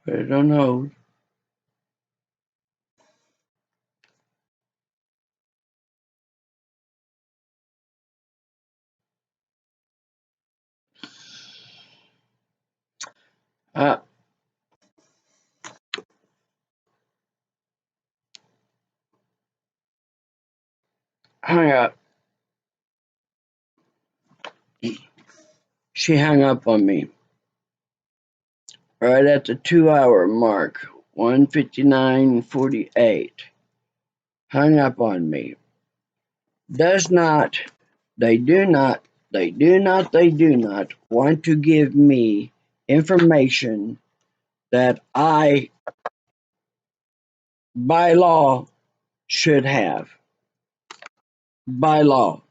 Put it on hold. Hung up. She hung up on me right at the 2-hour mark, 1:59:48. Hung up on me. They do not want to give me information that I, by law, should have. By law.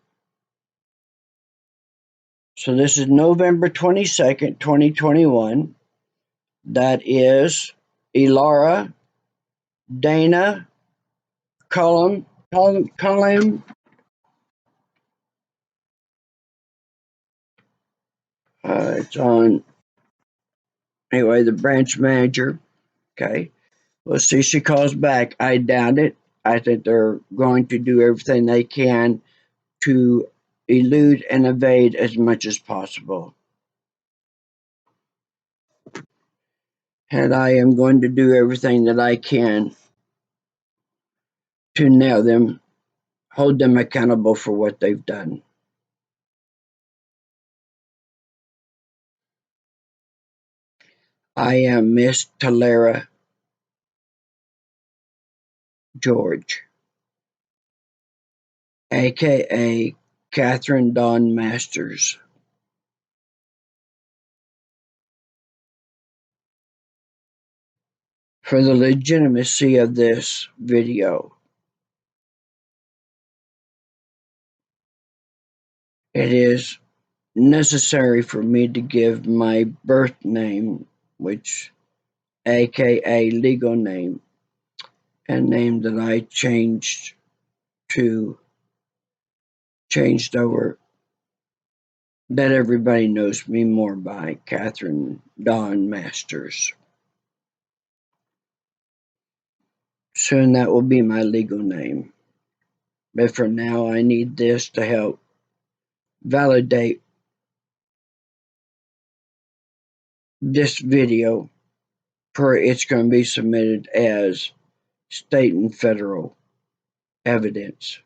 So this is November 22nd, 2021. That is Elara, Dana, Cullum. It's on, anyway, the branch manager. Okay. Let's see, she calls back. I doubt it. I think they're going to do everything they can to elude and evade as much as possible. And I am going to do everything that I can to nail them, hold them accountable for what they've done. I am Miss Talara George, aka Catherine Dawn Masters. For the legitimacy of this video, it is necessary for me to give my birth name, which aka legal name, and name that I changed over, that everybody knows me more by, Catherine Dawn Masters. Soon that will be my legal name. But for now, I need this to help validate this video, for it's going to be submitted as state and federal evidence.